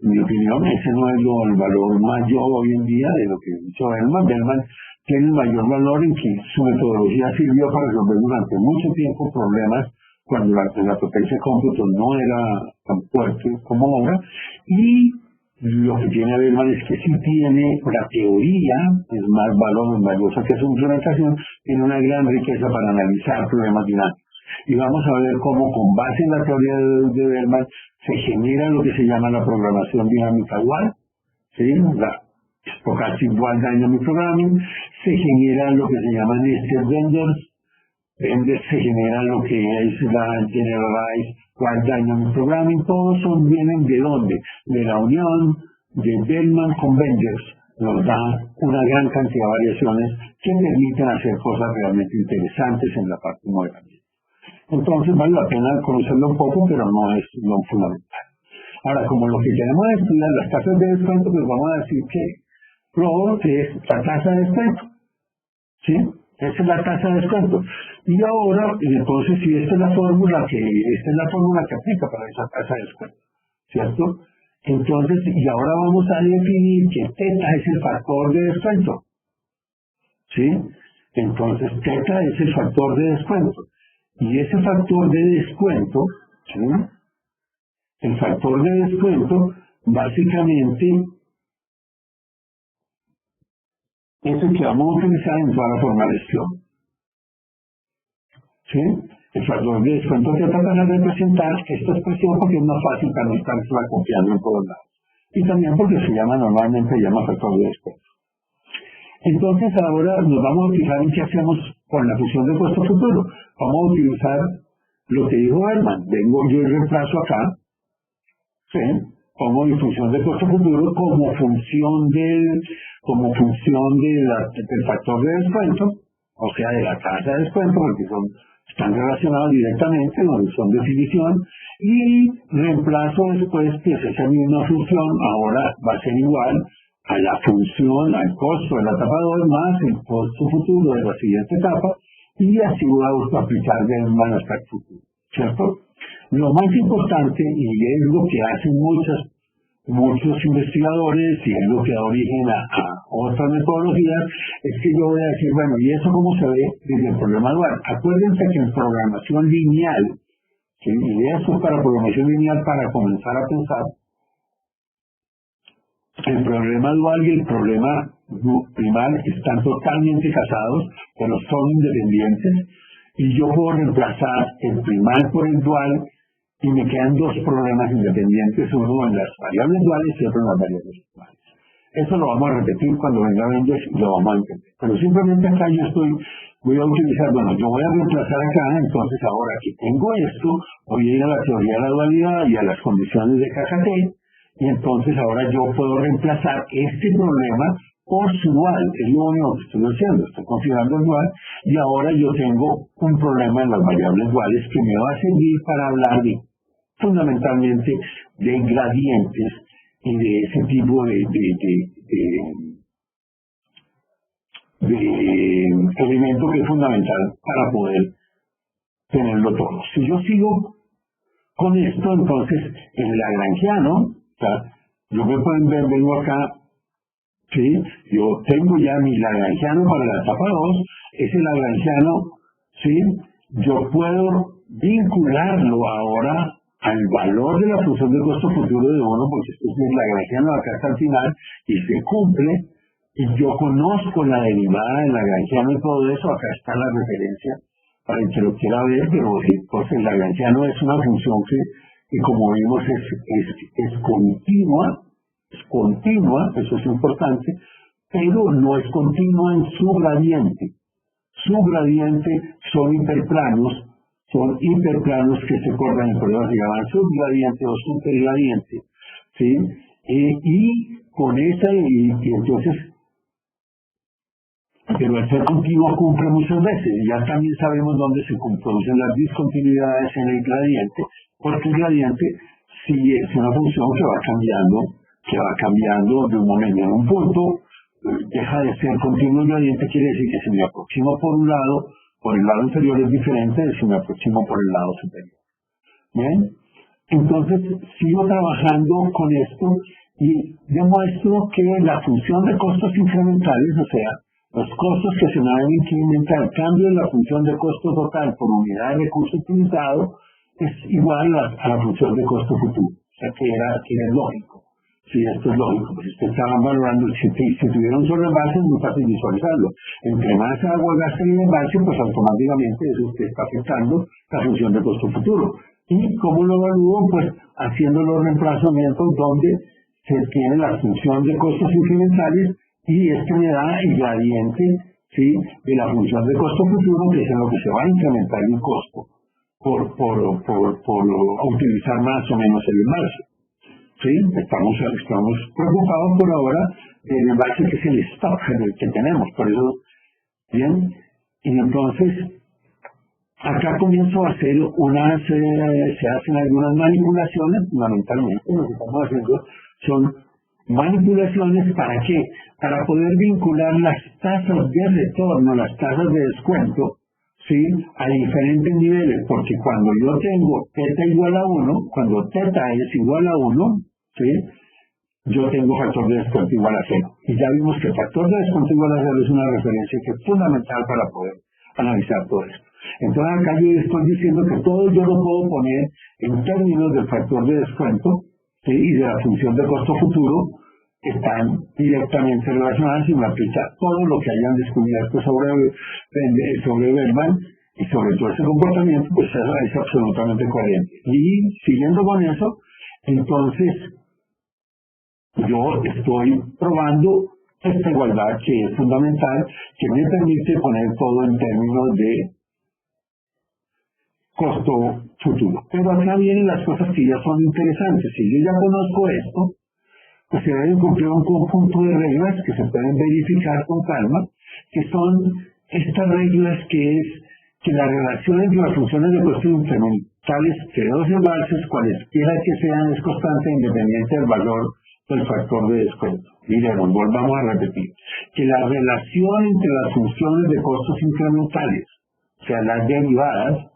En mi opinión, ese no es el valor mayor hoy en día de lo que hizo Bellman. Bellman tiene el mayor valor en que su metodología sirvió para resolver durante mucho tiempo problemas cuando la potencia de cómputo no era tan fuerte como ahora, y lo que tiene Bellman es que sí tiene la teoría, es más valiosa que su implementación, tiene una gran riqueza para analizar problemas dinámicos. Y vamos a ver cómo, con base en la teoría de Bellman, se genera lo que se llama la programación dinámica dual, ¿sí?, la Stochastic Dual Dynamic Programming, se genera lo que se llaman nested vendors, se genera lo que es la Generalized Dual Dynamic Programming. Todos vienen ¿de dónde? De la unión de Bellman con vendors. Nos da una gran cantidad de variaciones que permiten hacer cosas realmente interesantes en la parte moderna. Entonces vale la pena conocerlo un poco, pero no es lo fundamental. Ahora, como lo que queremos es estudiar las tasas de descuento, pues vamos a decir que Rho es la tasa de descuento, ¿sí? Esa es la tasa de descuento. Y ahora, entonces, si esta es la fórmula que aplica para esa tasa de descuento, ¿cierto? Entonces, y ahora vamos a definir que θ es el factor de descuento, ¿sí? Entonces, θ es el factor de descuento. Y ese factor de descuento, ¿sí?, el factor de descuento, básicamente, es el que vamos a utilizar en toda la formalización. ¿Sí? El factor de descuento que trata de representar esta expresión porque es más fácil para no estarla copiando en todos lados. Y también porque normalmente se llama factor de descuento. Entonces ahora nos vamos a fijar en qué hacemos con la función de costo futuro. Vamos a utilizar lo que dijo Bellman. Yo reemplazo acá, ¿sí?, como mi función de costo futuro como función del factor de descuento, o sea, de la tasa de descuento, porque están relacionados directamente, son definición, y reemplazo después que esa misma función ahora va a ser igual a la función, al costo de la etapa 2 más el costo futuro de la siguiente etapa, y así voy a aplicar Bellman hasta el futuro, ¿cierto? Lo más importante, y es lo que hacen muchos investigadores, y es lo que da origen a otras metodologías, es que yo voy a decir, bueno, ¿y eso cómo se ve desde el problema dual? Acuérdense que en programación lineal, ¿sí?, y eso es para programación lineal para comenzar a pensar, el problema dual y el problema primal están totalmente casados, pero son independientes, y yo puedo reemplazar el primal por el dual, y me quedan dos problemas independientes, uno en las variables duales y otro en las variables primales. Eso lo vamos a repetir cuando venga Avengers y lo vamos a entender. Pero simplemente acá voy a utilizar, bueno, yo voy a reemplazar acá, entonces ahora que tengo esto, voy a ir a la teoría de la dualidad y a las condiciones de KKT, y entonces ahora yo puedo reemplazar este problema por su dual, es lo único que estoy haciendo, estoy considerando el dual, y ahora yo tengo un problema en las variables duales que me va a servir para hablar fundamentalmente de gradientes y de ese tipo de elemento que es fundamental para poder tenerlo todo. Si yo sigo con esto, entonces el lagrangiano, o sea, yo me pueden ver, vengo acá, ¿sí? Yo tengo ya mi lagrangiano para la etapa 2, ese lagrangiano, ¿sí? Yo puedo vincularlo ahora al valor de la función de costo futuro de 1, porque esto es el lagrangiano acá hasta el final, y se cumple, y yo conozco la derivada del lagrangiano y todo eso, acá está la referencia para el que lo quiera ver, pero sí, pues el lagrangiano es una función que como vimos es continua, eso es importante, pero no es continua en su gradiente. Su gradiente son hiperplanos que se cortan en pruebas, se llaman subgradiente o supergradiente, ¿sí? Y con esa, y entonces, pero el ser continuo cumple muchas veces, y ya también sabemos dónde se producen las discontinuidades en el gradiente, porque el gradiente sí es una función que va cambiando de un momento en un punto, deja de ser continuo el gradiente, quiere decir que si me aproximo por el lado inferior es diferente de si me aproximo por el lado superior. ¿Bien? Entonces, sigo trabajando con esto y demuestro que la función de costos incrementales, o sea, los costos que se me van a incrementar, el cambio de la función de costo total por unidad de recurso utilizado, es igual a la función de costo futuro. O sea, que era lógico. Sí, esto es lógico, pues ustedes estaban valorando, si tuviera un solo embalse es muy fácil visualizarlo. Entre más agua gasta en el embalse, pues automáticamente eso usted está afectando la función de costo futuro. ¿Y cómo lo evalúo? Pues haciendo los reemplazamientos donde se tiene la función de costos incrementales y esto me da el gradiente, ¿sí?, de la función de costo futuro, que es en lo que se va a incrementar el costo por utilizar más o menos el embalse. Sí, estamos preocupados por ahora del embalse que es el stock que tenemos, por eso, bien, y entonces acá comienzo a hacer se hacen algunas manipulaciones, fundamentalmente lo que estamos haciendo son manipulaciones. ¿Para qué? Para poder vincular las tasas de retorno, las tasas de descuento, ¿sí?, a diferentes niveles, porque cuando yo tengo θ igual a 1, cuando θ es igual a 1, ¿sí?, yo tengo factor de descuento igual a 0. Y ya vimos que el factor de descuento igual a 0 es una referencia que es fundamental para poder analizar todo esto. Entonces acá yo estoy diciendo que todo yo lo puedo poner en términos del factor de descuento, ¿sí?, y de la función de costo futuro, que están directamente relacionadas y me aplica todo lo que hayan descubierto sobre Berman y sobre todo ese comportamiento, pues es absolutamente coherente. Y siguiendo con eso, entonces yo estoy probando esta igualdad que es fundamental, que me permite poner todo en términos de costo futuro. Pero acá vienen las cosas que ya son interesantes. Si yo ya conozco esto, pues se deben cumplir un conjunto de reglas que se pueden verificar con calma, que son estas reglas que es que la relación entre las funciones de costos incrementales de dos embalses, cualesquiera que sean, es constante independiente del valor del factor de descuento. Miremos, volvamos a repetir, que la relación entre las funciones de costos incrementales, o sea, las derivadas,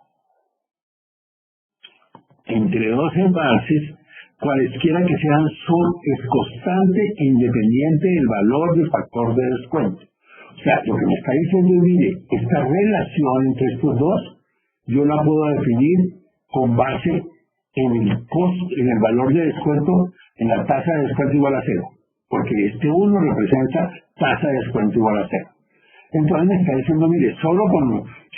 entre dos embalses, cualesquiera que sean, es constante e independiente del valor del factor de descuento. O sea, lo que me está diciendo es, mire, esta relación entre estos dos, yo la puedo definir con base en el valor de descuento, en la tasa de descuento igual a 0, porque este 1 representa tasa de descuento igual a 0. Entonces me está diciendo, mire, si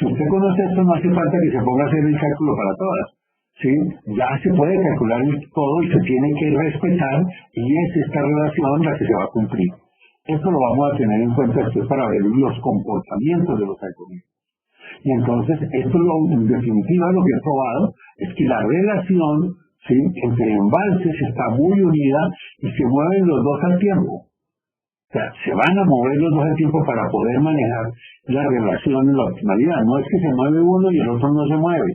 usted conoce esto, no hace falta que se ponga a hacer el cálculo para todas, ¿sí? Ya se puede calcular todo y se tiene que respetar, y es esta relación la que se va a cumplir. Esto lo vamos a tener en cuenta después para ver los comportamientos de los algoritmos. Y entonces, en definitiva, lo que he probado es que la relación, ¿sí?, entre embalses está muy unida y se mueven los dos al tiempo. O sea, se van a mover los dos al tiempo para poder manejar la relación en la optimalidad. No es que se mueve uno y el otro no se mueve.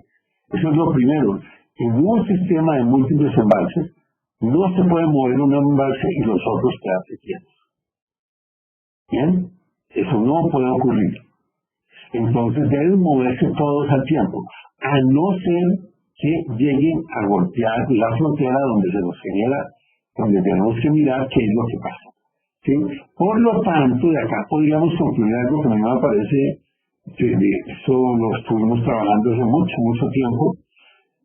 Eso es lo primero. En un sistema de múltiples embalses, no se puede mover un embalse y los otros quedarse quietos. ¿Bien? Eso no puede ocurrir. Entonces deben moverse todos al tiempo, a no ser que lleguen a golpear la frontera donde se nos genera, donde tenemos que mirar qué es lo que pasa. ¿Sí? Por lo tanto, de acá podríamos concluir algo que a mí me parece que de eso lo estuvimos trabajando hace mucho, mucho tiempo.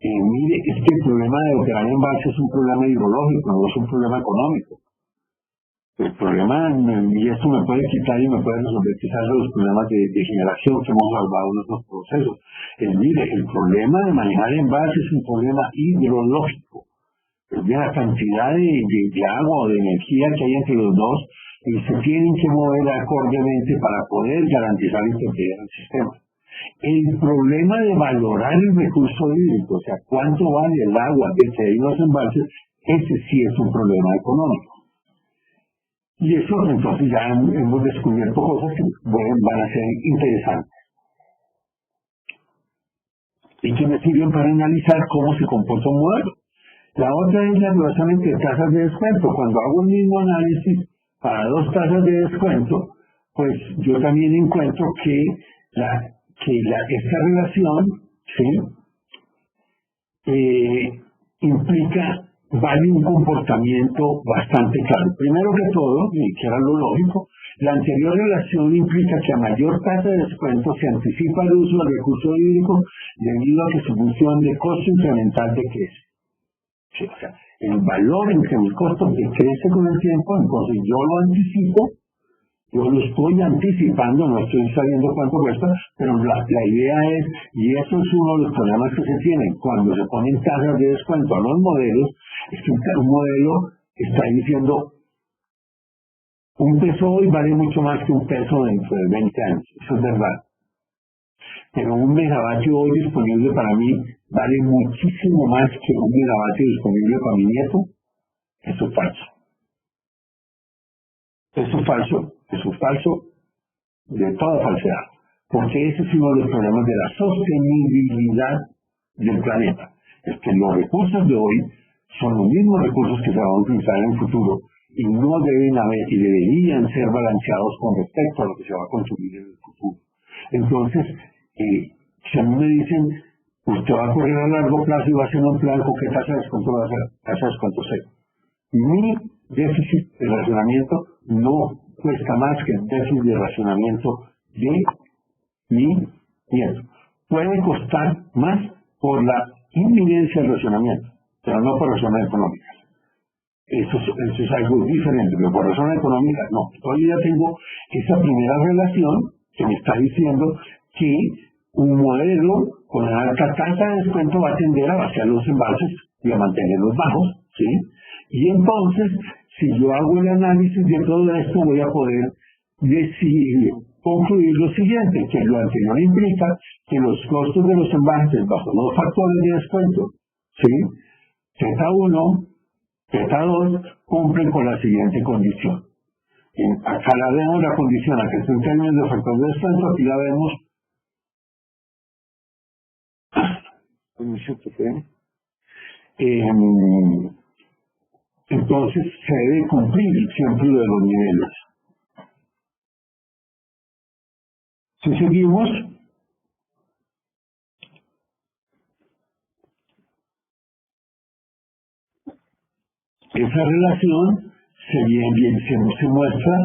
Mire, es que el problema de operar en base es un problema hidrológico, no es un problema económico. El problema, y esto me puede quitar y me puede resolver quizás los problemas de generación que hemos hablado en otros procesos. Mire, el problema de manejar envases es un problema hidrológico. La cantidad de agua o de energía que hay entre los dos, y se tienen que mover acordemente para poder garantizar y proteger el sistema. El problema de valorar el recurso hídrico, o sea, cuánto vale el agua que se hay en los embalses, ese sí es un problema económico. Y eso, entonces, ya hemos descubierto cosas que van a ser interesantes y que me sirven para analizar cómo se comporta un modelo. La otra es la relación entre tasas de descuento. Cuando hago el mismo análisis para dos tasas de descuento, pues yo también encuentro que esta relación, ¿sí?, implica un comportamiento bastante claro. Primero que todo, y que era lo lógico, la anterior relación implica que a mayor tasa de descuento se anticipa el uso del recurso hídrico debido a que su función de costo incremental decrece. Sí, o sea, el valor entre mi costo decrece con el tiempo, entonces yo lo anticipo, yo lo estoy anticipando, no estoy sabiendo cuánto cuesta, pero la idea es, y eso es uno de los problemas que se tienen cuando se ponen tasas de descuento a los modelos, es que un modelo está diciendo un peso hoy vale mucho más que un peso dentro de 20 años, eso es verdad. Pero un megavatio hoy disponible para mí vale muchísimo más que un megavatio disponible para mi nieto. Eso es falso. Eso es falso. Eso es falso de toda falsedad. Porque ese es uno de los problemas de la sostenibilidad del planeta. Es que los recursos de hoy son los mismos recursos que se van a utilizar en el futuro y no deben haber y deberían ser balanceados con respecto a lo que se va a consumir en el futuro. Entonces, si a mí me dicen, usted va a correr a largo plazo y va a hacer un plan, ¿con qué tasa de descuento va a hacer? Tasa de descuento cero. Mi déficit de racionamiento no cuesta más que el déficit de racionamiento de mi nieto. Puede costar más por la inminencia del racionamiento, pero no por razones económicas. Eso es algo diferente, pero por razones económicas no. Todavía tengo esa primera relación que me está diciendo que un modelo con alta tasa de descuento va a tender a vaciar los embalses y a mantenerlos bajos, ¿sí? Y entonces, si yo hago el análisis de todo esto, voy a poder concluir lo siguiente, que lo anterior implica que los costos de los embalses bajo los factores de descuento, ¿sí?, Z1, Z2, cumplen con la siguiente condición. Acá la vemos la condición, acá está en términos de factores de descuento, aquí la vemos. Entonces se debe cumplir siempre lo de los niveles. Si seguimos, esa relación se muestra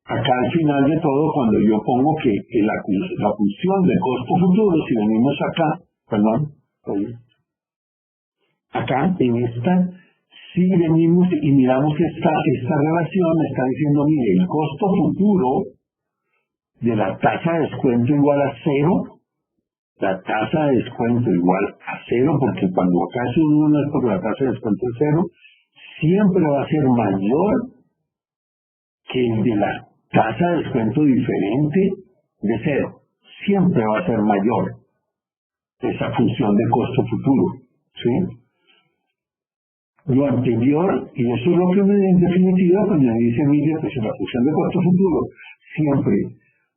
acá al final de todo cuando yo pongo que la función de costo futuro, si venimos acá en esta, si venimos y miramos esta relación, me está diciendo, mire, el costo futuro de la tasa de descuento igual a cero, la tasa de descuento igual a cero, porque cuando acá se uno es porque la tasa de descuento es cero, siempre va a ser mayor que el de la tasa de descuento diferente de cero. Siempre va a ser mayor esa función de costo futuro, ¿sí? Lo anterior, y eso es lo que en definitiva, cuando me dice Emilia, pues la función de costo futuro siempre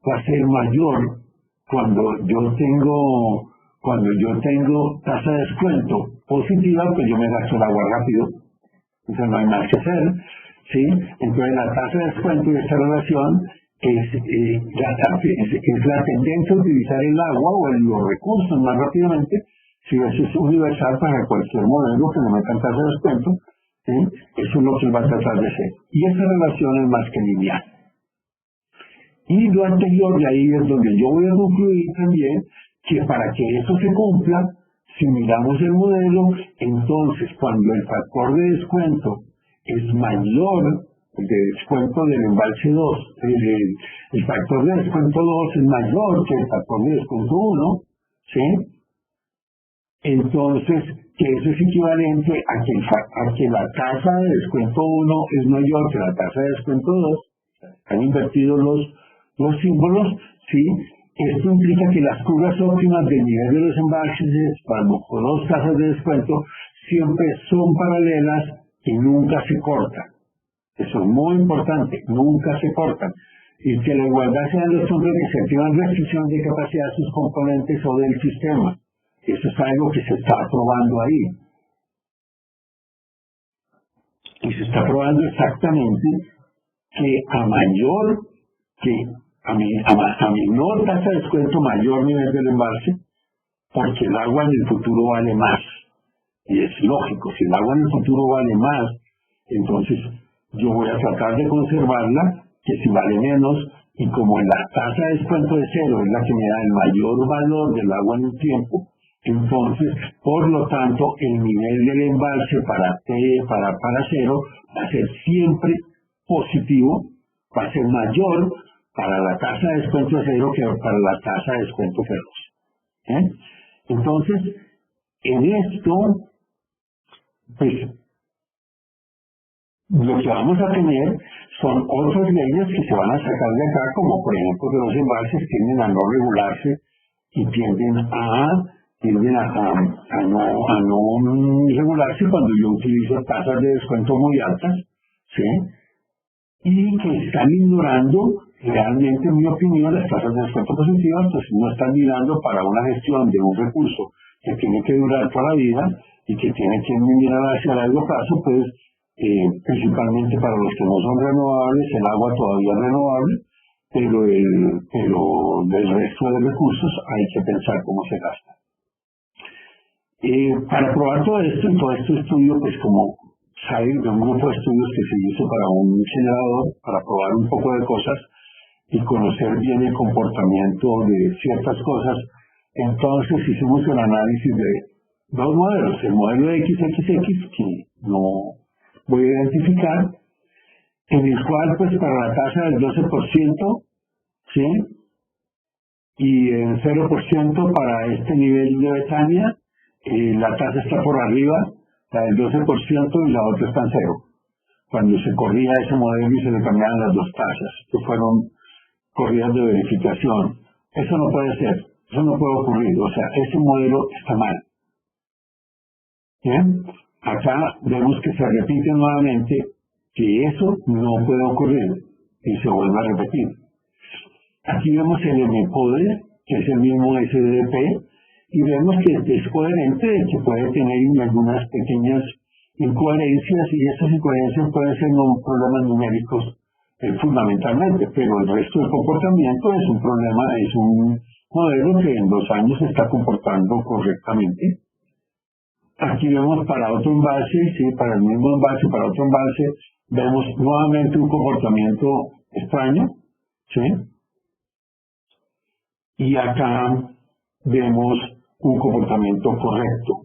va a ser mayor cuando yo tengo tasa de descuento positiva, pues yo me gasto el agua rápido, entonces no hay más que hacer, ¿sí? Entonces la tasa de descuento de esta relación es la tendencia a utilizar el agua o los recursos más rápidamente. Si eso es universal para cualquier modelo que le metan tasa de descuento, ¿sí? Eso es lo que va a tratar de hacer. Y esa relación es más que lineal. Y lo anterior, de ahí es donde yo voy a concluir también que para que eso se cumpla, si miramos el modelo, entonces cuando el factor de descuento es mayor, el de descuento del embalse 2, el factor de descuento 2 es mayor que el factor de descuento 1, ¿sí? Entonces, que eso es equivalente a que la tasa de descuento 1 es mayor que la tasa de descuento 2, han invertido los símbolos, ¿sí? Esto implica que las curvas óptimas del nivel de los embalses para los dos tasas de descuento siempre son paralelas y nunca se cortan. Eso es muy importante, nunca se cortan. Y que la igualdad sean los hombres que se activan restricción de capacidad de sus componentes o del sistema. Eso es algo que se está probando ahí. Y se está probando exactamente que a menor tasa de descuento, mayor nivel del embalse, porque el agua en el futuro vale más. Y es lógico, si el agua en el futuro vale más, entonces yo voy a tratar de conservarla, que si vale menos, y como la tasa de descuento de cero es la que me da el mayor valor del agua en el tiempo, entonces, por lo tanto, el nivel del embalse para cero va a ser siempre positivo, va a ser mayor para la tasa de descuento cero que para la tasa de descuento cero. Entonces, en esto, pues, lo que vamos a tener son otras leyes que se van a sacar de acá, como por ejemplo que los embalses tienden a no regularse y tienden a no regularse cuando yo utilizo tasas de descuento muy altas, ¿sí? Y que están ignorando realmente, en mi opinión, las tasas de descuento positivas, pues no están mirando para una gestión de un recurso que tiene que durar toda la vida y que tiene que mirar hacia largo plazo, pues principalmente para los que no son renovables, el agua todavía es renovable, pero del resto de recursos hay que pensar cómo se gasta. Para probar todo esto, en todo este estudio, pues como saben, de un grupo de estudios que se hizo para un generador, para probar un poco de cosas y conocer bien el comportamiento de ciertas cosas, entonces hicimos el análisis de dos modelos, el modelo de XXX, que no voy a identificar, en el cual, pues para la tasa del 12%, ¿sí? Y el 0% para este nivel de Betania, la tasa está por arriba, la del 12% y la otra está en cero. Cuando se corría ese modelo y se le cambiaban las dos tasas, que fueron corridas de verificación. Eso no puede ser, eso no puede ocurrir, o sea, ese modelo está mal. ¿Bien? Acá vemos que se repite nuevamente que eso no puede ocurrir y se vuelve a repetir. Aquí vemos el MPODE, que es el mismo SDP, y vemos que es coherente, que puede tener algunas pequeñas incoherencias, y esas incoherencias pueden ser problemas numéricos fundamentalmente, pero el resto del comportamiento es un problema, es un modelo que en 2 años se está comportando correctamente. Aquí vemos para otro embalse, sí, para el mismo embalse, para otro embalse, vemos nuevamente un comportamiento extraño, ¿sí? Y acá vemos un comportamiento correcto.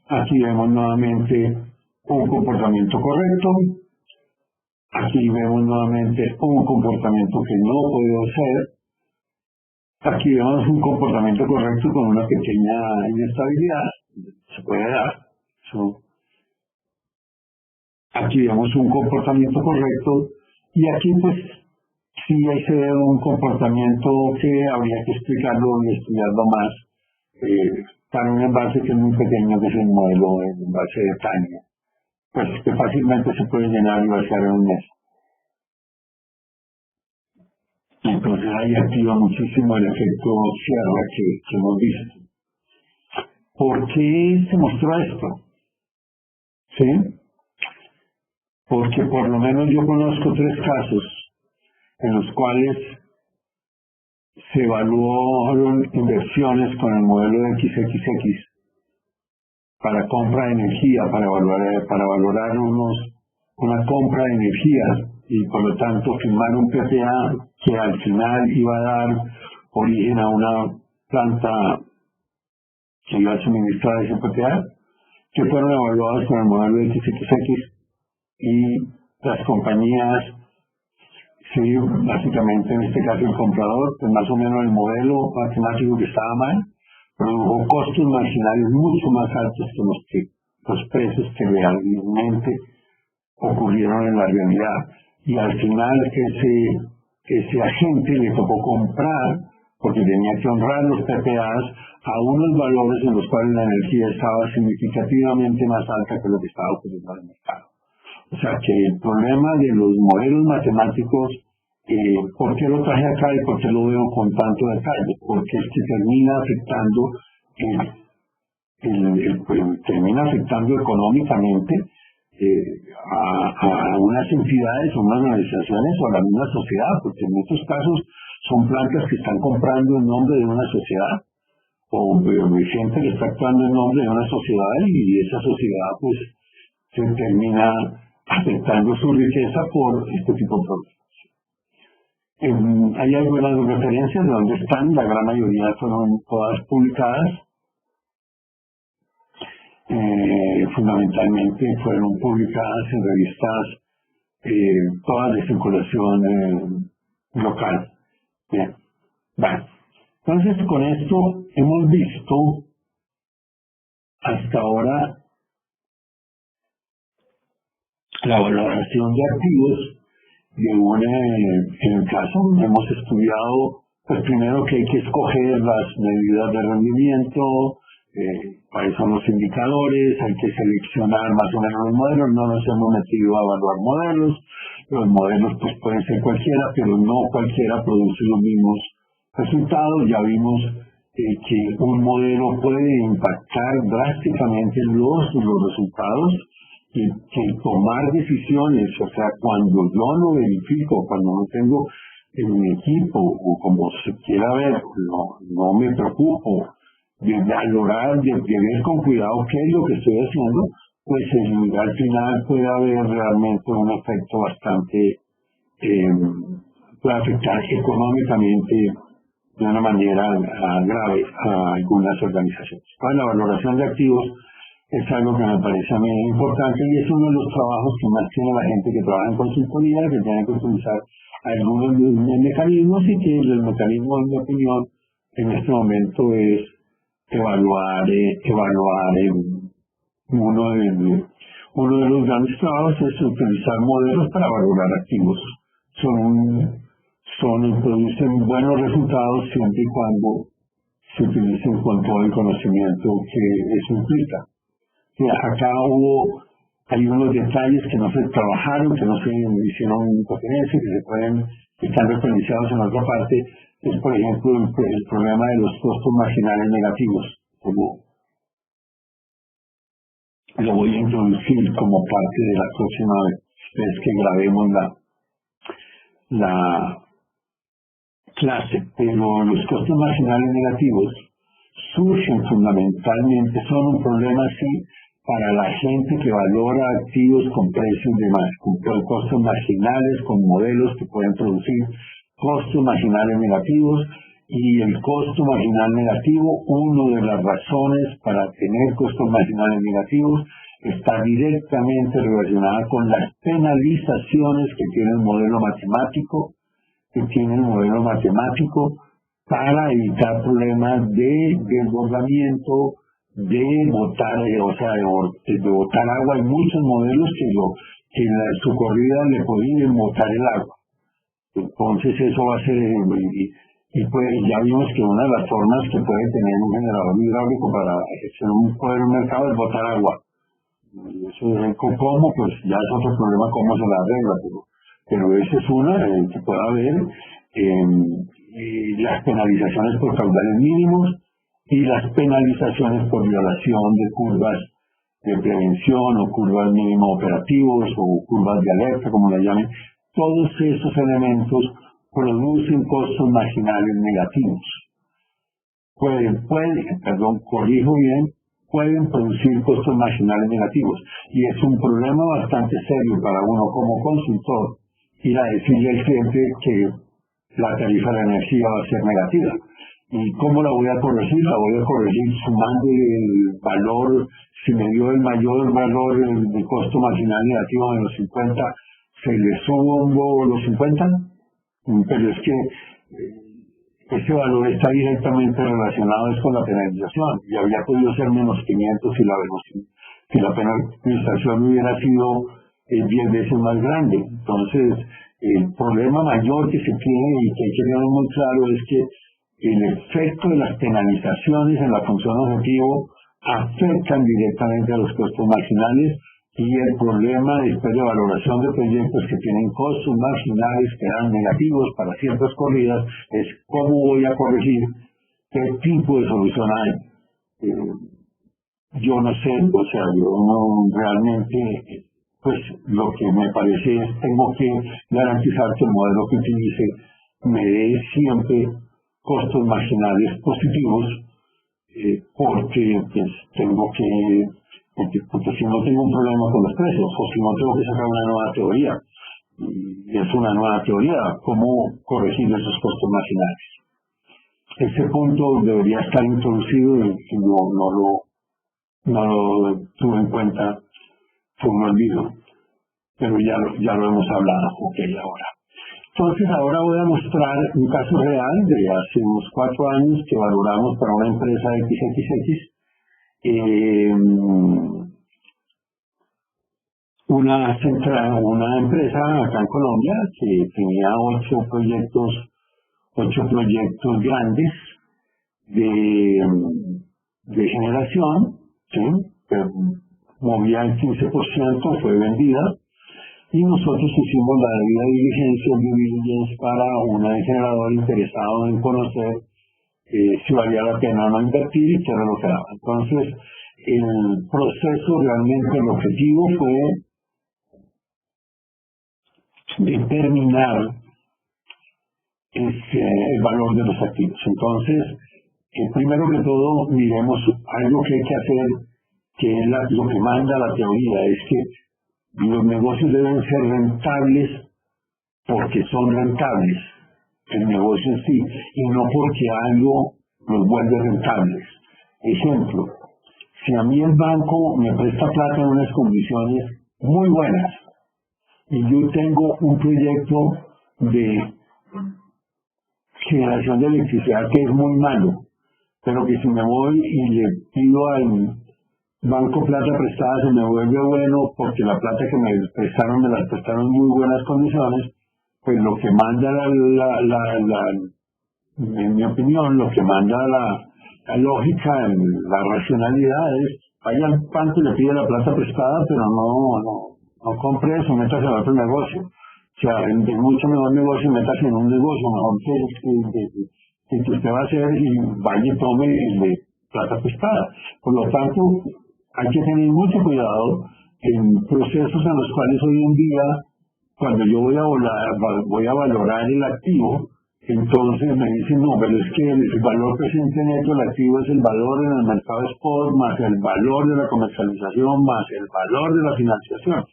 Aquí vemos nuevamente un comportamiento correcto. Aquí vemos nuevamente un comportamiento que no puede ser. Aquí vemos un comportamiento correcto con una pequeña inestabilidad, se puede dar. Aquí vemos un comportamiento correcto y aquí pues sí hay se ve un comportamiento que habría que explicarlo y estudiarlo más para un envase que es muy pequeño, que es el modelo, el envase de Tania, pues que fácilmente se puede llenar y vaciar en un mes. Entonces ahí activa muchísimo el efecto sierra que hemos visto. ¿Por qué se mostró esto? ¿Sí? Porque por lo menos yo conozco 3 casos en los cuales se evaluaron inversiones con el modelo de XXX para compra de energía, para valorar una compra de energía y por lo tanto firmar un PPA que al final iba a dar origen a una planta que iba a suministrar ese PPA, que fueron evaluados con el modelo de XXX y las compañías, sí, básicamente en este caso el comprador, pues más o menos el modelo matemático que estaba mal, produjo costos marginales mucho más altos que los precios que realmente ocurrieron en la realidad. Y al final ese agente le tocó comprar, porque tenía que honrar los PPAs, a unos valores en los cuales la energía estaba significativamente más alta que lo que estaba ocurriendo en el mercado. O sea que el problema de los modelos matemáticos, ¿por qué lo traje acá y por qué lo veo con tanto detalle? Porque es que termina afectando económicamente a unas entidades o unas organizaciones o a la misma sociedad, porque en muchos casos son plantas que están comprando en nombre de una sociedad o gente que está actuando en nombre de una sociedad y esa sociedad pues se termina afectando su riqueza por este tipo de problemas. Hay algunas referencias de donde están, la gran mayoría fueron todas publicadas. Fundamentalmente fueron publicadas en revistas todas de circulación local. Bien. Vale. Entonces con esto hemos visto hasta ahora la valoración de activos en el caso hemos estudiado pues primero que hay que escoger las medidas de rendimiento, cuáles son los indicadores, hay que seleccionar más o menos los modelos, no nos hemos metido a evaluar modelos, los modelos pues pueden ser cualquiera, pero no cualquiera produce los mismos resultados. Ya vimos que un modelo puede impactar drásticamente los resultados y que tomar decisiones, o sea, cuando yo no verifico, cuando no tengo en mi equipo o como se quiera ver, no me preocupo de valorar, de ver con cuidado qué es lo que estoy haciendo, pues al final puede haber realmente un efecto bastante, puede afectar económicamente de una manera grave a algunas organizaciones. Para la valoración de activos es algo que me parece a mí importante y es uno de los trabajos que más tiene la gente que trabaja en consultoría, que tiene que utilizar algunos mecanismos y que el mecanismo, en mi opinión, en este momento es evaluar uno de los grandes trabajos es utilizar modelos para valorar activos. Producen buenos resultados siempre y cuando se utilicen con todo el conocimiento que eso implica. Acá hay unos detalles que no se trabajaron, que no se hicieron referencia, que están referenciados en otra parte, es por ejemplo el problema de los costos marginales negativos, como lo voy a introducir como parte de la próxima vez que grabemos la clase, pero los costos marginales negativos surgen fundamentalmente, son un problema sí para la gente que valora activos con precios con costos marginales, con modelos que pueden producir costos marginales negativos. Y el costo marginal negativo, una de las razones para tener costos marginales negativos, está directamente relacionada con las penalizaciones que tiene el modelo matemático, para evitar problemas de desbordamiento, de botar, de botar agua. Hay muchos modelos que en su corrida le pueden botar el agua. Entonces eso va a ser, pues ya vimos que una de las formas que puede tener un generador hidráulico para hacer un poder en un mercado es botar agua. Y eso es cómo, pues ya es otro problema cómo se la arregla, pero esa es una que puede haber. Y las penalizaciones por caudales mínimos y las penalizaciones por violación de curvas de prevención o curvas mínimo operativos o curvas de alerta, como la llamen. Todos esos elementos producen costos marginales negativos. Pueden producir costos marginales negativos. Y es un problema bastante serio para uno como consultor ir a decirle al cliente que la tarifa de energía va a ser negativa. ¿Y cómo la voy a corregir? La voy a corregir sumando el valor. Si me dio el mayor valor de costo marginal negativo de los 50, se le subo los 50, pero es que ese valor está directamente relacionado con la penalización y habría podido ser menos 500 si la penalización hubiera sido 10 veces más grande. Entonces, el problema mayor que se tiene y que hay que tener muy claro es que el efecto de las penalizaciones en la función objetivo afectan directamente a los costos marginales, y el problema después de valoración de proyectos que tienen costos marginales que dan negativos para ciertas corridas es cómo voy a corregir, qué tipo de solución hay. Yo no sé, yo no realmente, pues lo que me parece es tengo que garantizar que el modelo que utilice me dé siempre costos marginales positivos, porque pues tengo que, porque si no tengo un problema con los precios, o si no tengo que sacar una nueva teoría, y es una nueva teoría, cómo corregir esos costos marginales. Ese punto debería estar introducido y no lo tuve en cuenta, fue un olvido, pero ya lo hemos hablado. Ok, ahora. Entonces ahora voy a mostrar un caso real de hace unos 4 años que valoramos para una empresa XXX. Una empresa acá en Colombia que tenía 8 proyectos grandes de generación, ¿sí? Que movía el 15%, fue vendida. Y nosotros hicimos la debida diligencia due diligence para un generador interesado en conocer si valía la pena o no invertir y qué era lo que daba. Entonces, el proceso realmente, el objetivo fue determinar el valor de los activos. Entonces, primero que todo, miremos algo que hay que hacer, que es lo que manda la teoría, es que los negocios deben ser rentables porque son rentables, el negocio en sí, y no porque algo los vuelve rentables. Ejemplo, si a mí el banco me presta plata en unas condiciones muy buenas y yo tengo un proyecto de generación de electricidad que es muy malo, pero que si me voy y le pido al banco plata prestada se me vuelve bueno porque la plata que me la prestaron en muy buenas condiciones, pues lo que manda en mi opinión, lo que manda la lógica, la racionalidad es vaya al banco y le pide la plata prestada, pero no compre eso, métase en otro negocio. O sea, de mucho mejor negocio, métase en un negocio mejor que usted va a hacer y vaya y tome plata prestada. Por lo tanto, hay que tener mucho cuidado en procesos en los cuales hoy en día, cuando yo voy a valorar el activo, entonces me dicen, no, pero es que el valor presente neto del activo es el valor en el mercado spot, más el valor de la comercialización, más el valor de la financiación.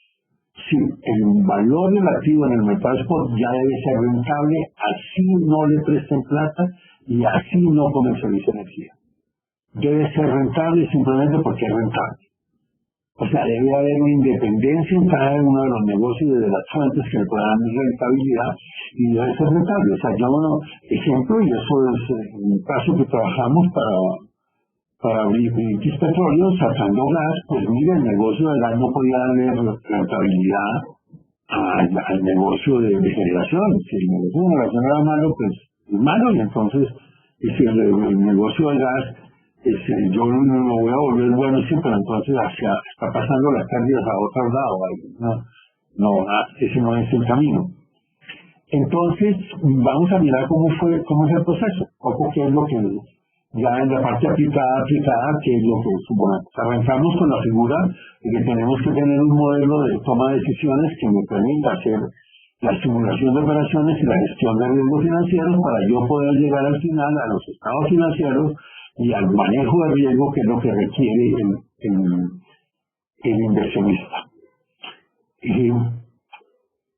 Sí, el valor del activo en el mercado spot ya debe ser rentable, así no le presten plata y así no comercialice energía. Debe ser rentable simplemente porque es rentable. O sea, debe haber una independencia en cada uno de los negocios desde las fuentes que le puedan dar rentabilidad y debe ser rentable. O sea, yo, ejemplo, y eso es un caso que trabajamos para British Petroleum, sacando gas, pues mira, el negocio del gas no podía darle rentabilidad al negocio de generación. Si el negocio de generación era malo, pues es malo, y entonces si el negocio del gas, yo no lo voy a volver bueno siempre, pero entonces está pasando las pérdidas a otro lado. Ese no es el camino. Entonces, vamos a mirar cómo es el proceso, qué es lo que ya en la parte aplicada, que es lo que supone. Arrancamos con la figura de que tenemos que tener un modelo de toma de decisiones que me permita hacer la simulación de operaciones y la gestión de riesgos financieros para yo poder llegar al final a los estados financieros y al manejo de riesgo, que es lo que requiere el inversionista. Y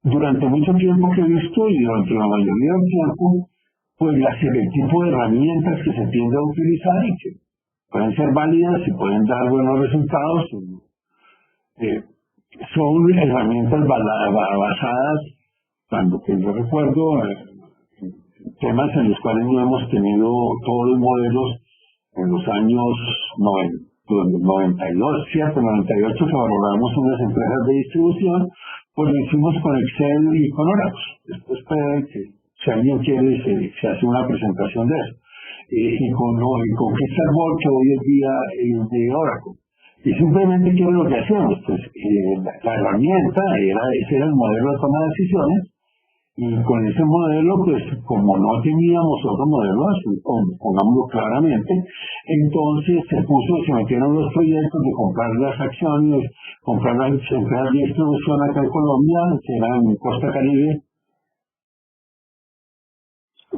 durante mucho tiempo que he visto, y durante la mayoría del tiempo, pues el tipo de herramientas que se tiende a utilizar y que pueden ser válidas y pueden dar buenos resultados, son herramientas basadas, cuando que yo recuerdo, temas en los cuales no hemos tenido todos los modelos en los años 92, ¿cierto? 98, que valoramos unas empresas de distribución, pues lo hicimos con Excel y con Oracle. Después puede que, si alguien quiere, se hace una presentación de eso. Y con Crystalball, que hoy es día de Oracle. Y simplemente, ¿qué es lo que hacemos? Pues la herramienta, ese era el modelo de toma de decisiones, y con ese modelo, pues como no teníamos otro modelo, así pongámoslo claramente, entonces se metieron los proyectos de comprar las acciones, comprar las empresas de distribución acá en Colombia, que eran en Costa Caribe,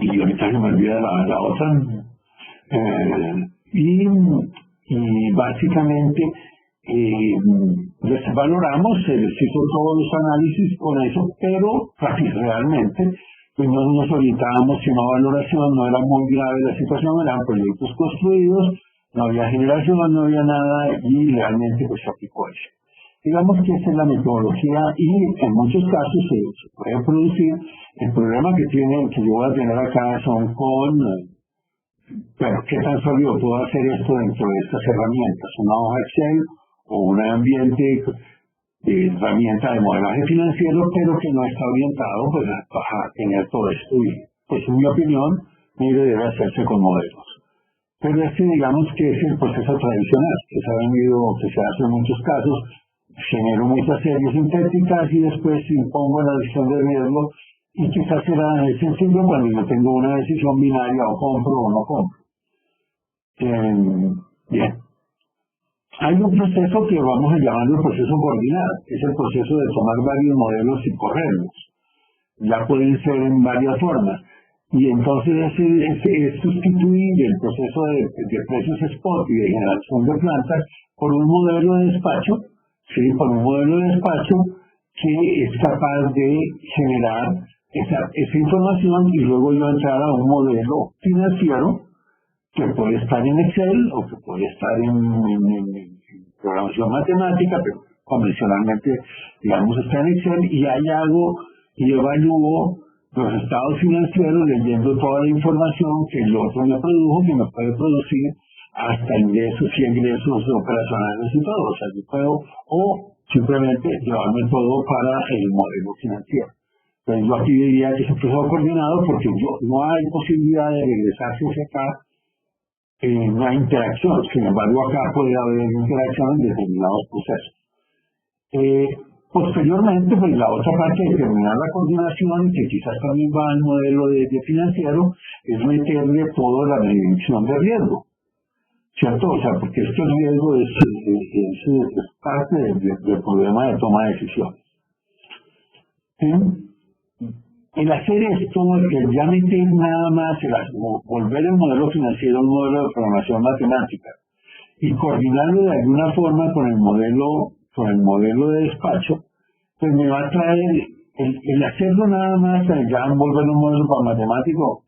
y ahorita se me olvida la otra, y básicamente les valoramos, se les hizo todos los análisis con eso, pero realmente pues no nos orientábamos en una valoración, no era muy grave la situación, eran proyectos construidos, no había generación, no había nada, y realmente pues se aplicó eso. Digamos que esa es la metodología, y en muchos casos se puede producir. El problema que yo voy a tener acá son pero ¿qué tan sólido puedo hacer esto dentro de estas herramientas? Una hoja Excel o un ambiente de herramienta de modelaje financiero, pero que no está orientado pues, a tener todo esto. Y pues en mi opinión, debe hacerse con modelos. Pero digamos que es el proceso tradicional, que se hace en muchos casos. Genero muchas series sintéticas y después impongo la decisión de riesgo, y quizás será sencillo cuando yo tengo una decisión binaria, o compro o no compro. Bien. Hay un proceso que vamos a llamar el proceso coordinado, que es el proceso de tomar varios modelos y correrlos. Ya pueden ser en varias formas. Y entonces es sustituir el proceso de precios spot y de generación de plantas por un modelo de despacho, por un modelo de despacho que es capaz de generar esa información, y luego yo entrar a un modelo financiero que puede estar en Excel o que puede estar en programación matemática, pero convencionalmente, digamos, está en Excel, y ahí hago y evalúo los estados financieros leyendo toda la información que el otro me produjo, que me puede producir hasta ingresos y egresos operacionales y todo. O sea, yo puedo, o simplemente llevarme todo para el modelo financiero. Entonces yo aquí diría que es un proceso coordinado, porque no hay posibilidad de regresarse hacia acá, no hay interacción. Sin embargo, acá puede haber interacción en determinados procesos. Posteriormente, pues la otra parte de terminar la coordinación, que quizás también va al modelo de financiero, es meterle toda la prevención de riesgo, ¿cierto? O sea, porque este riesgo es parte del problema de toma de decisiones. ¿Sí? El hacer esto, el ya meter nada más, volver el modelo financiero a un modelo de programación matemática y coordinarlo de alguna forma con el modelo de despacho, pues me va a traer, el hacerlo nada más, ya volver un modelo para matemático,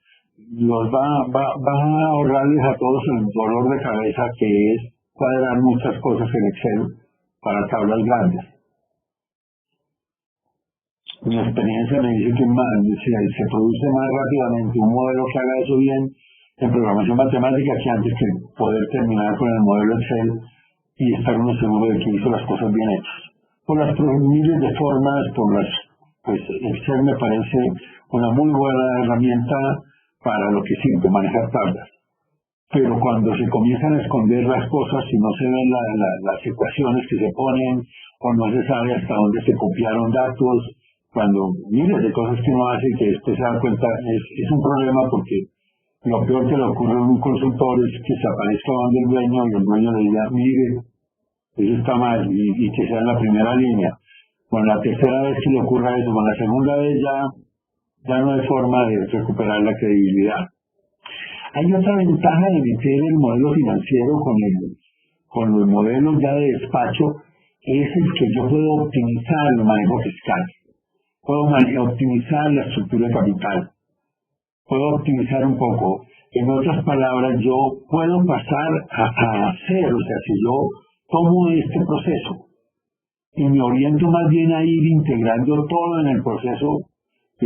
los va a ahorrarles a todos el dolor de cabeza que es cuadrar muchas cosas en Excel para tablas grandes. Mi experiencia me dice que se produce más rápidamente un modelo que haga eso bien en programación matemática que antes que poder terminar con el modelo Excel y estar uno seguro de que hizo las cosas bien hechas. Por las miles de formas, pues Excel me parece una muy buena herramienta para lo que sirve, manejar tablas. Pero cuando se comienzan a esconder las cosas y no se ven las ecuaciones que se ponen o no se sabe hasta dónde se copiaron datos, cuando miles de cosas que uno hace y que después se da cuenta, es un problema porque lo peor que le ocurre a un consultor es que se aparezca donde el dueño y el dueño le diga, mire, eso está mal y que sea en la primera línea. Con la tercera vez que le ocurra eso, con la segunda vez ya no hay forma de recuperar la credibilidad. Hay otra ventaja de meter el modelo financiero con los modelos ya de despacho, es el que yo puedo optimizar el manejo fiscal, puedo optimizar la estructura de capital, puedo optimizar un poco. En otras palabras, yo puedo pasar a hacer, o sea, si yo tomo este proceso y me oriento más bien a ir integrando todo en el proceso, a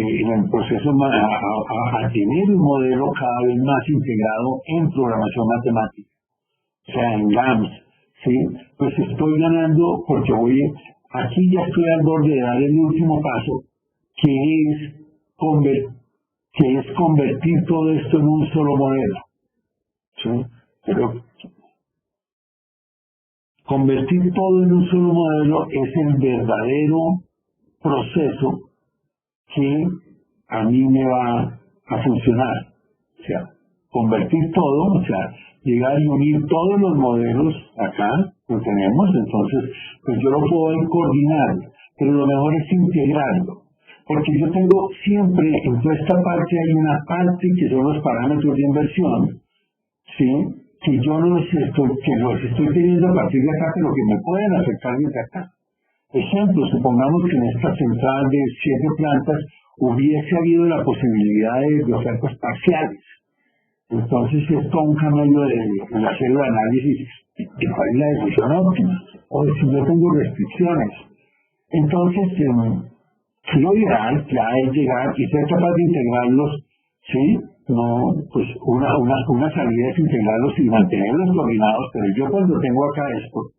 tener un modelo cada vez más integrado en programación matemática, o sea, en GAMS, ¿sí? Pues estoy ganando porque aquí ya estoy al borde de dar el último paso, que es convertir todo esto en un solo modelo, ¿sí? Pero convertir todo en un solo modelo es el verdadero proceso que a mí me va a funcionar. O sea, convertir todo, o sea, llegar y unir todos los modelos acá, lo tenemos, entonces, pues yo lo puedo coordinar, pero lo mejor es integrarlo. Porque yo tengo siempre, en toda esta parte hay una parte que son los parámetros de inversión, ¿sí? Que yo no los estoy teniendo a partir de acá, pero que me pueden afectar desde acá. Ejemplo, supongamos que en esta central de 7 plantas hubiese habido la posibilidad de ofertas parciales. Entonces es todo un cambio de hacer el análisis de cuál es la decisión óptima, o de si yo tengo restricciones. Entonces, lo ideal ya es llegar y ser capaz de integrarlos, ¿sí? No, pues una salida es integrarlos y mantenerlos coordinados, pero yo cuando tengo acá esto,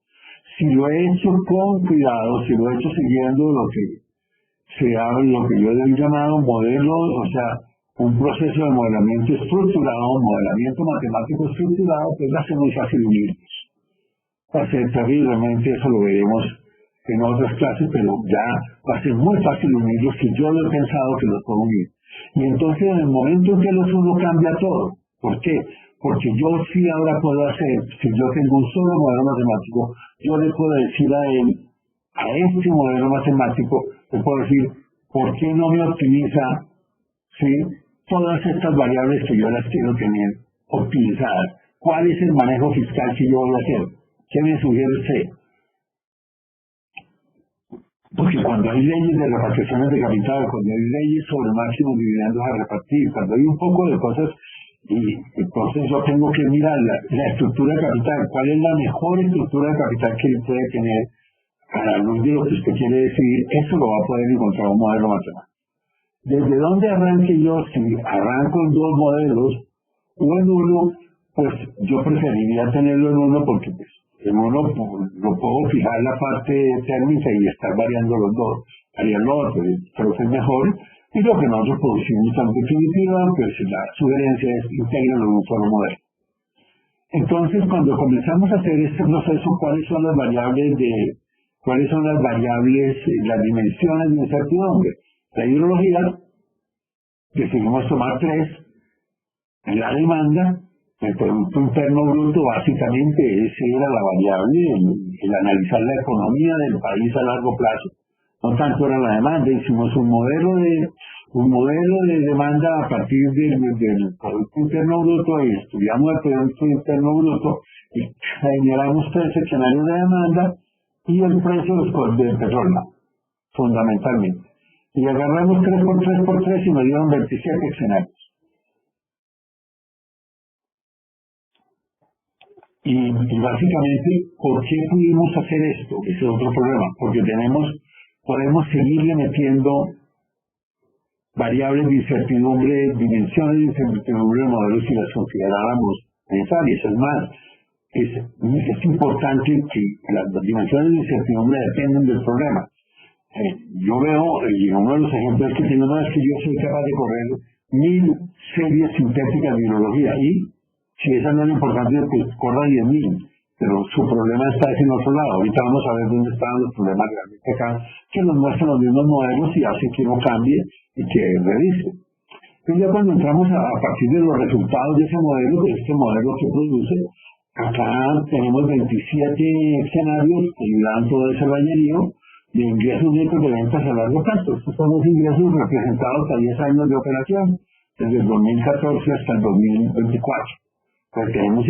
si lo he hecho con cuidado, si lo he hecho siguiendo lo que yo he llamado modelo, o sea, un proceso de modelamiento estructurado, un modelamiento matemático estructurado, pues va a ser muy fácil unirlos. Va a ser terriblemente, eso lo veremos en otras clases, pero ya va a ser muy fácil unirlos si yo lo he pensado que los puedo unir. Y entonces en el momento en que los uno cambia todo. ¿Por qué? Porque yo sí ahora puedo hacer, si yo tengo un solo modelo matemático, yo le puedo decir a este modelo matemático, le puedo decir, ¿por qué no me optimiza, ¿sí? Todas estas variables que yo las quiero tener optimizadas? ¿Cuál es el manejo fiscal que yo voy a hacer? ¿Qué me sugiere usted? Porque cuando hay leyes de reparticiones de capital, cuando hay leyes sobre máximos dividendos a repartir, cuando hay un poco de cosas, y entonces yo tengo que mirar la estructura de capital, cuál es la mejor estructura de capital que él puede tener a la luz de lo que usted quiere decidir, eso lo va a poder encontrar un modelo matemático. ¿Desde dónde arranque yo? Si arranco en 2 modelos o en uno, pues yo preferiría tenerlo en uno porque pues, en uno lo puedo fijar la parte térmica y estar variando los dos, haría lo otro, creo que es mejor. Y lo que nosotros producimos en definitiva, pues la sugerencia es integrarlo en un solo modelo. Entonces, cuando comenzamos a hacer este proceso, ¿cuáles son las variables, las dimensiones de incertidumbre? La hidrología, decidimos tomar 3, la demanda, el Producto Interno Bruto, básicamente esa era la variable, el analizar la economía del país a largo plazo. No tanto era la demanda, hicimos un modelo de demanda a partir del Producto Interno Bruto y estudiamos el Producto Interno Bruto y generamos 3 escenarios de demanda y el precio del petróleo, fundamentalmente. Y agarramos 3 por 3 por 3 y me dieron 27 escenarios. Y básicamente, ¿por qué pudimos hacer esto? Ese es otro problema, porque podemos seguirle metiendo variables de incertidumbre, dimensiones de incertidumbre de modelos si las consideráramos necesarias. Es más, es importante que las dimensiones de incertidumbre dependen del problema. Yo veo, y uno de los ejemplos que tengo es que yo soy capaz de correr 1000 series sintéticas de biología, y si esa no es importante, pues corra 10.000, pero su problema está en otro lado. Ahorita vamos a ver dónde están los problemas realmente acá, que nos muestran los mismos modelos y hacen que uno cambie y que revise. Entonces ya cuando entramos a partir de los resultados de ese modelo, de este modelo que produce, acá tenemos 27 escenarios que dan todo ese bañerío de ingresos netos de ventas a largo plazo. Estos son los ingresos representados a 10 años de operación, desde el 2014 hasta el 2024. Pues tenemos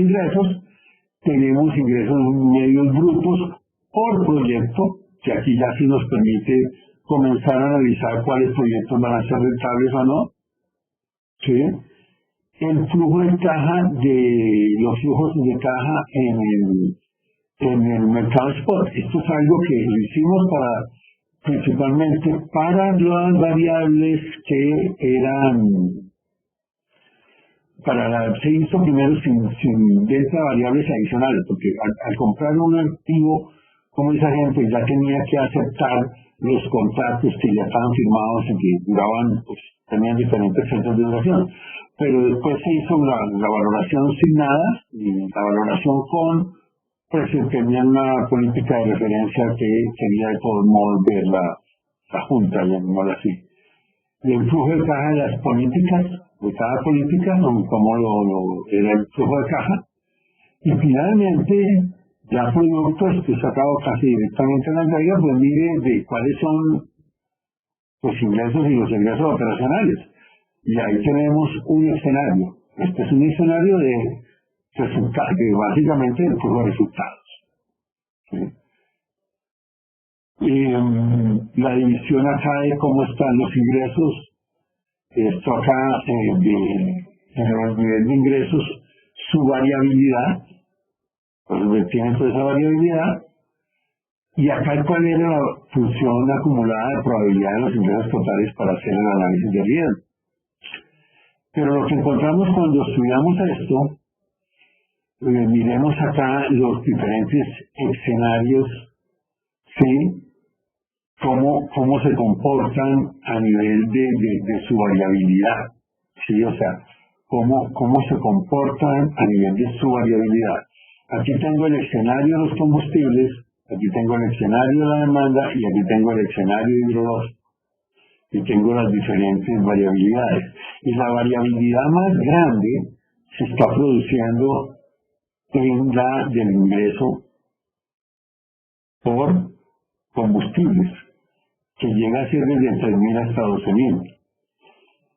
ingresos medios brutos por proyecto, que aquí ya sí nos permite comenzar a analizar cuáles proyectos van a ser rentables o no. ¿Sí? El flujo de caja los flujos de caja en el mercado spot. Esto es algo que lo hicimos principalmente para las variables que eran, se hizo primero sin venta de variables adicionales, porque al comprar un activo como esa gente ya tenía que aceptar los contratos que ya estaban firmados y que duraban, pues tenían diferentes fechas de duración. Pero después se hizo la valoración sin nada, y la valoración pues tenían una política de referencia que quería de todos modos ver la Junta, llamémoslo así. Y el flujo de caja de las políticas, de cada política, como era el flujo de caja. Y finalmente, ya productos que sacado casi directamente en la entrega, pues mire de cuáles son los ingresos y los egresos operacionales. Y ahí tenemos un escenario. Este es un escenario de resultados, básicamente el flujo de resultados. ¿Sí? La división acá de cómo están los ingresos. Esto acá, en el nivel de ingresos, su variabilidad, pues tienen toda esa variabilidad. Y acá cuál era la función acumulada de probabilidad de los ingresos totales para hacer el análisis de riesgo. Pero lo que encontramos cuando estudiamos esto, miremos acá los diferentes escenarios, ¿sí? Cómo se comportan a nivel de su variabilidad, ¿sí? O sea, cómo se comportan a nivel de su variabilidad. Aquí tengo el escenario de los combustibles, aquí tengo el escenario de la demanda y aquí tengo el escenario hidrológico. Y tengo las diferentes variabilidades. Y la variabilidad más grande se está produciendo en la del ingreso por combustibles, que llega a ser desde 3.000 hasta 12.000.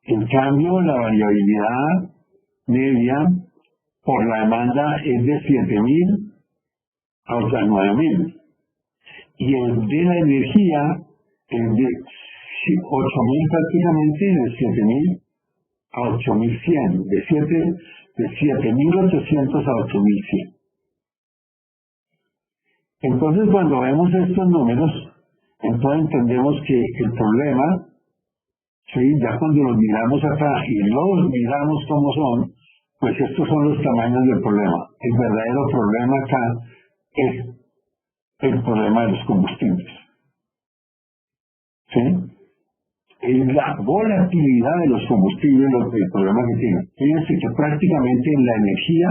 En cambio, la variabilidad media por la demanda es de 7.000 hasta 9.000. Y el de la energía es de 8.000 prácticamente, de 7.000 a 8.100, de 7.800 a 8.100. Entonces, cuando vemos estos números, entonces entendemos que el problema, ¿sí? Ya cuando los miramos acá y los miramos como son, pues estos son los tamaños del problema. El verdadero problema acá es el problema de los combustibles. ¿Sí? Es la volatilidad de los combustibles el problema que tienen. Fíjense que prácticamente en la energía,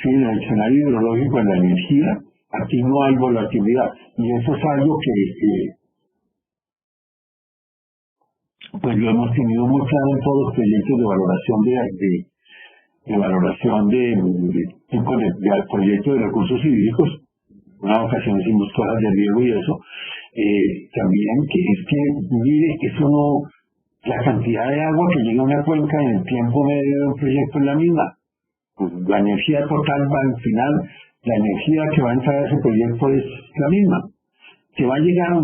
sí, en el escenario hidrológico, en la energía, aquí no hay volatilidad. Y eso es algo que pues lo hemos tenido muy claro en todos los proyectos de valoración de proyectos de recursos hídricos. Una ocasión hicimos cosas de riego y eso. También que es que, mire, eso no, la cantidad de agua que llega a una cuenca en el tiempo medio de un proyecto es la misma. Pues la energía total al final, la energía que va a entrar a ese proyecto es la misma. Que va a llegar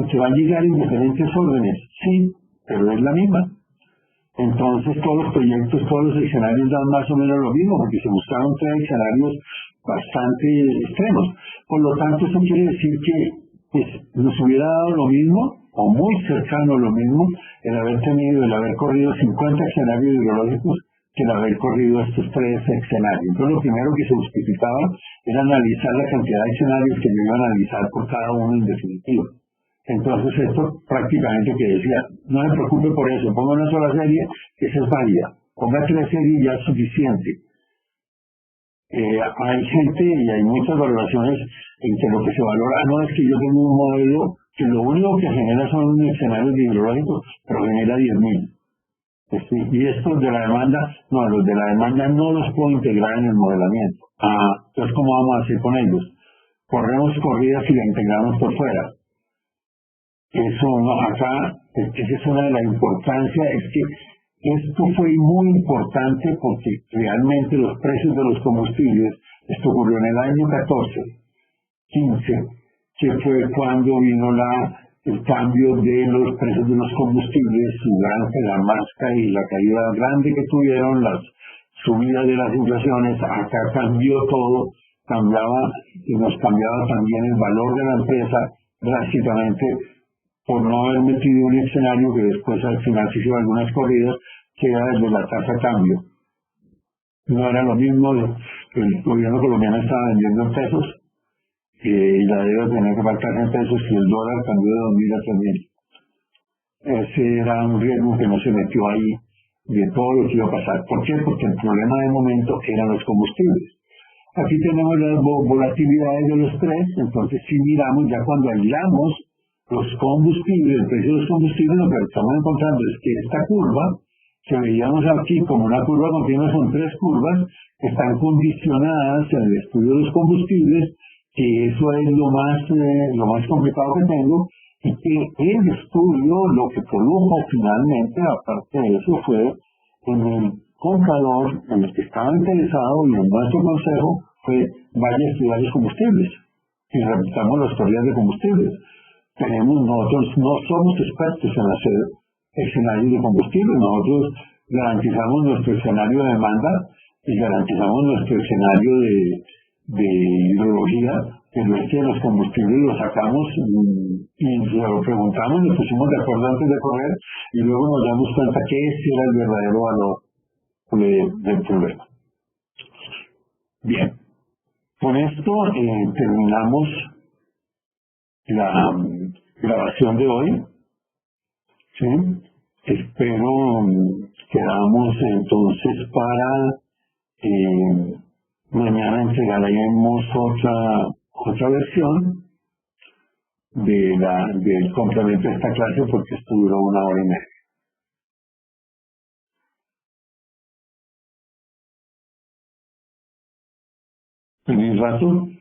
en diferentes órdenes, sí, pero es la misma. Entonces todos los proyectos, todos los escenarios dan más o menos lo mismo, porque se buscaron tres escenarios bastante extremos. Por lo tanto, eso quiere decir que pues, nos hubiera dado lo mismo, o muy cercano a lo mismo, el haber corrido 50 escenarios hidrológicos que el haber corrido estos tres escenarios. Entonces, lo primero que se justificaba era analizar la cantidad de escenarios que yo iba a analizar por cada uno en definitivo. Entonces, esto prácticamente que decía, no me preocupe por eso, ponga una sola serie, que esa es válida. Ponga tres series y ya es suficiente. Hay gente y hay muchas valoraciones en que lo que se valora no es que yo tengo un modelo que lo único que genera son escenarios hidrológicos, pero genera 10.000. Y estos de la demanda, no, los de la demanda no los puedo integrar en el modelamiento. Entonces, ¿cómo vamos a hacer con ellos? Corremos corridas y la integramos por fuera. Eso acá, esa es una de las importancias, es que esto fue muy importante porque realmente los precios de los combustibles, esto ocurrió en el año 14, 15, que fue cuando vino el cambio de los precios de los combustibles, su gran marca y la caída grande que tuvieron, las subidas de las inflaciones, acá cambió todo, y nos cambiaba también el valor de la empresa drásticamente, por no haber metido un escenario que después al final se hizo algunas corridas, que era el de la tasa de cambio. No era lo mismo, el gobierno colombiano estaba vendiendo en pesos y la deuda tenía que pagar en pesos y el dólar cambió de 2.000 a 3.000. Ese era un riesgo que no se metió ahí de todo lo que iba a pasar. ¿Por qué? Porque el problema de momento eran los combustibles. Aquí tenemos las volatilidades de los tres, entonces si miramos ya cuando aislamos los combustibles, el precio de los combustibles, lo que estamos encontrando es que esta curva, que veíamos aquí como una curva continua, son tres curvas que están condicionadas en el estudio de los combustibles, que eso es lo más complicado que tengo, y que el estudio lo que produjo finalmente, aparte de eso, fue en el comprador, en el que estaba interesado, y en nuestro consejo, fue vaya a estudiar los combustibles, y repitamos las teorías de combustibles. Nosotros no somos expertos en hacer escenarios de combustible, nosotros garantizamos nuestro escenario de demanda y garantizamos nuestro escenario de hidrología, pero es que los combustibles los sacamos y lo preguntamos, nos pusimos de acuerdo antes de correr y luego nos damos cuenta que ese era el verdadero valor del problema. Bien, con esto terminamos la grabación de hoy. ¿Sí? Espero quedamos entonces para mañana entregaremos otra versión del complemento de esta clase porque esto duró 1 hora y media. ¿Tenéis razón?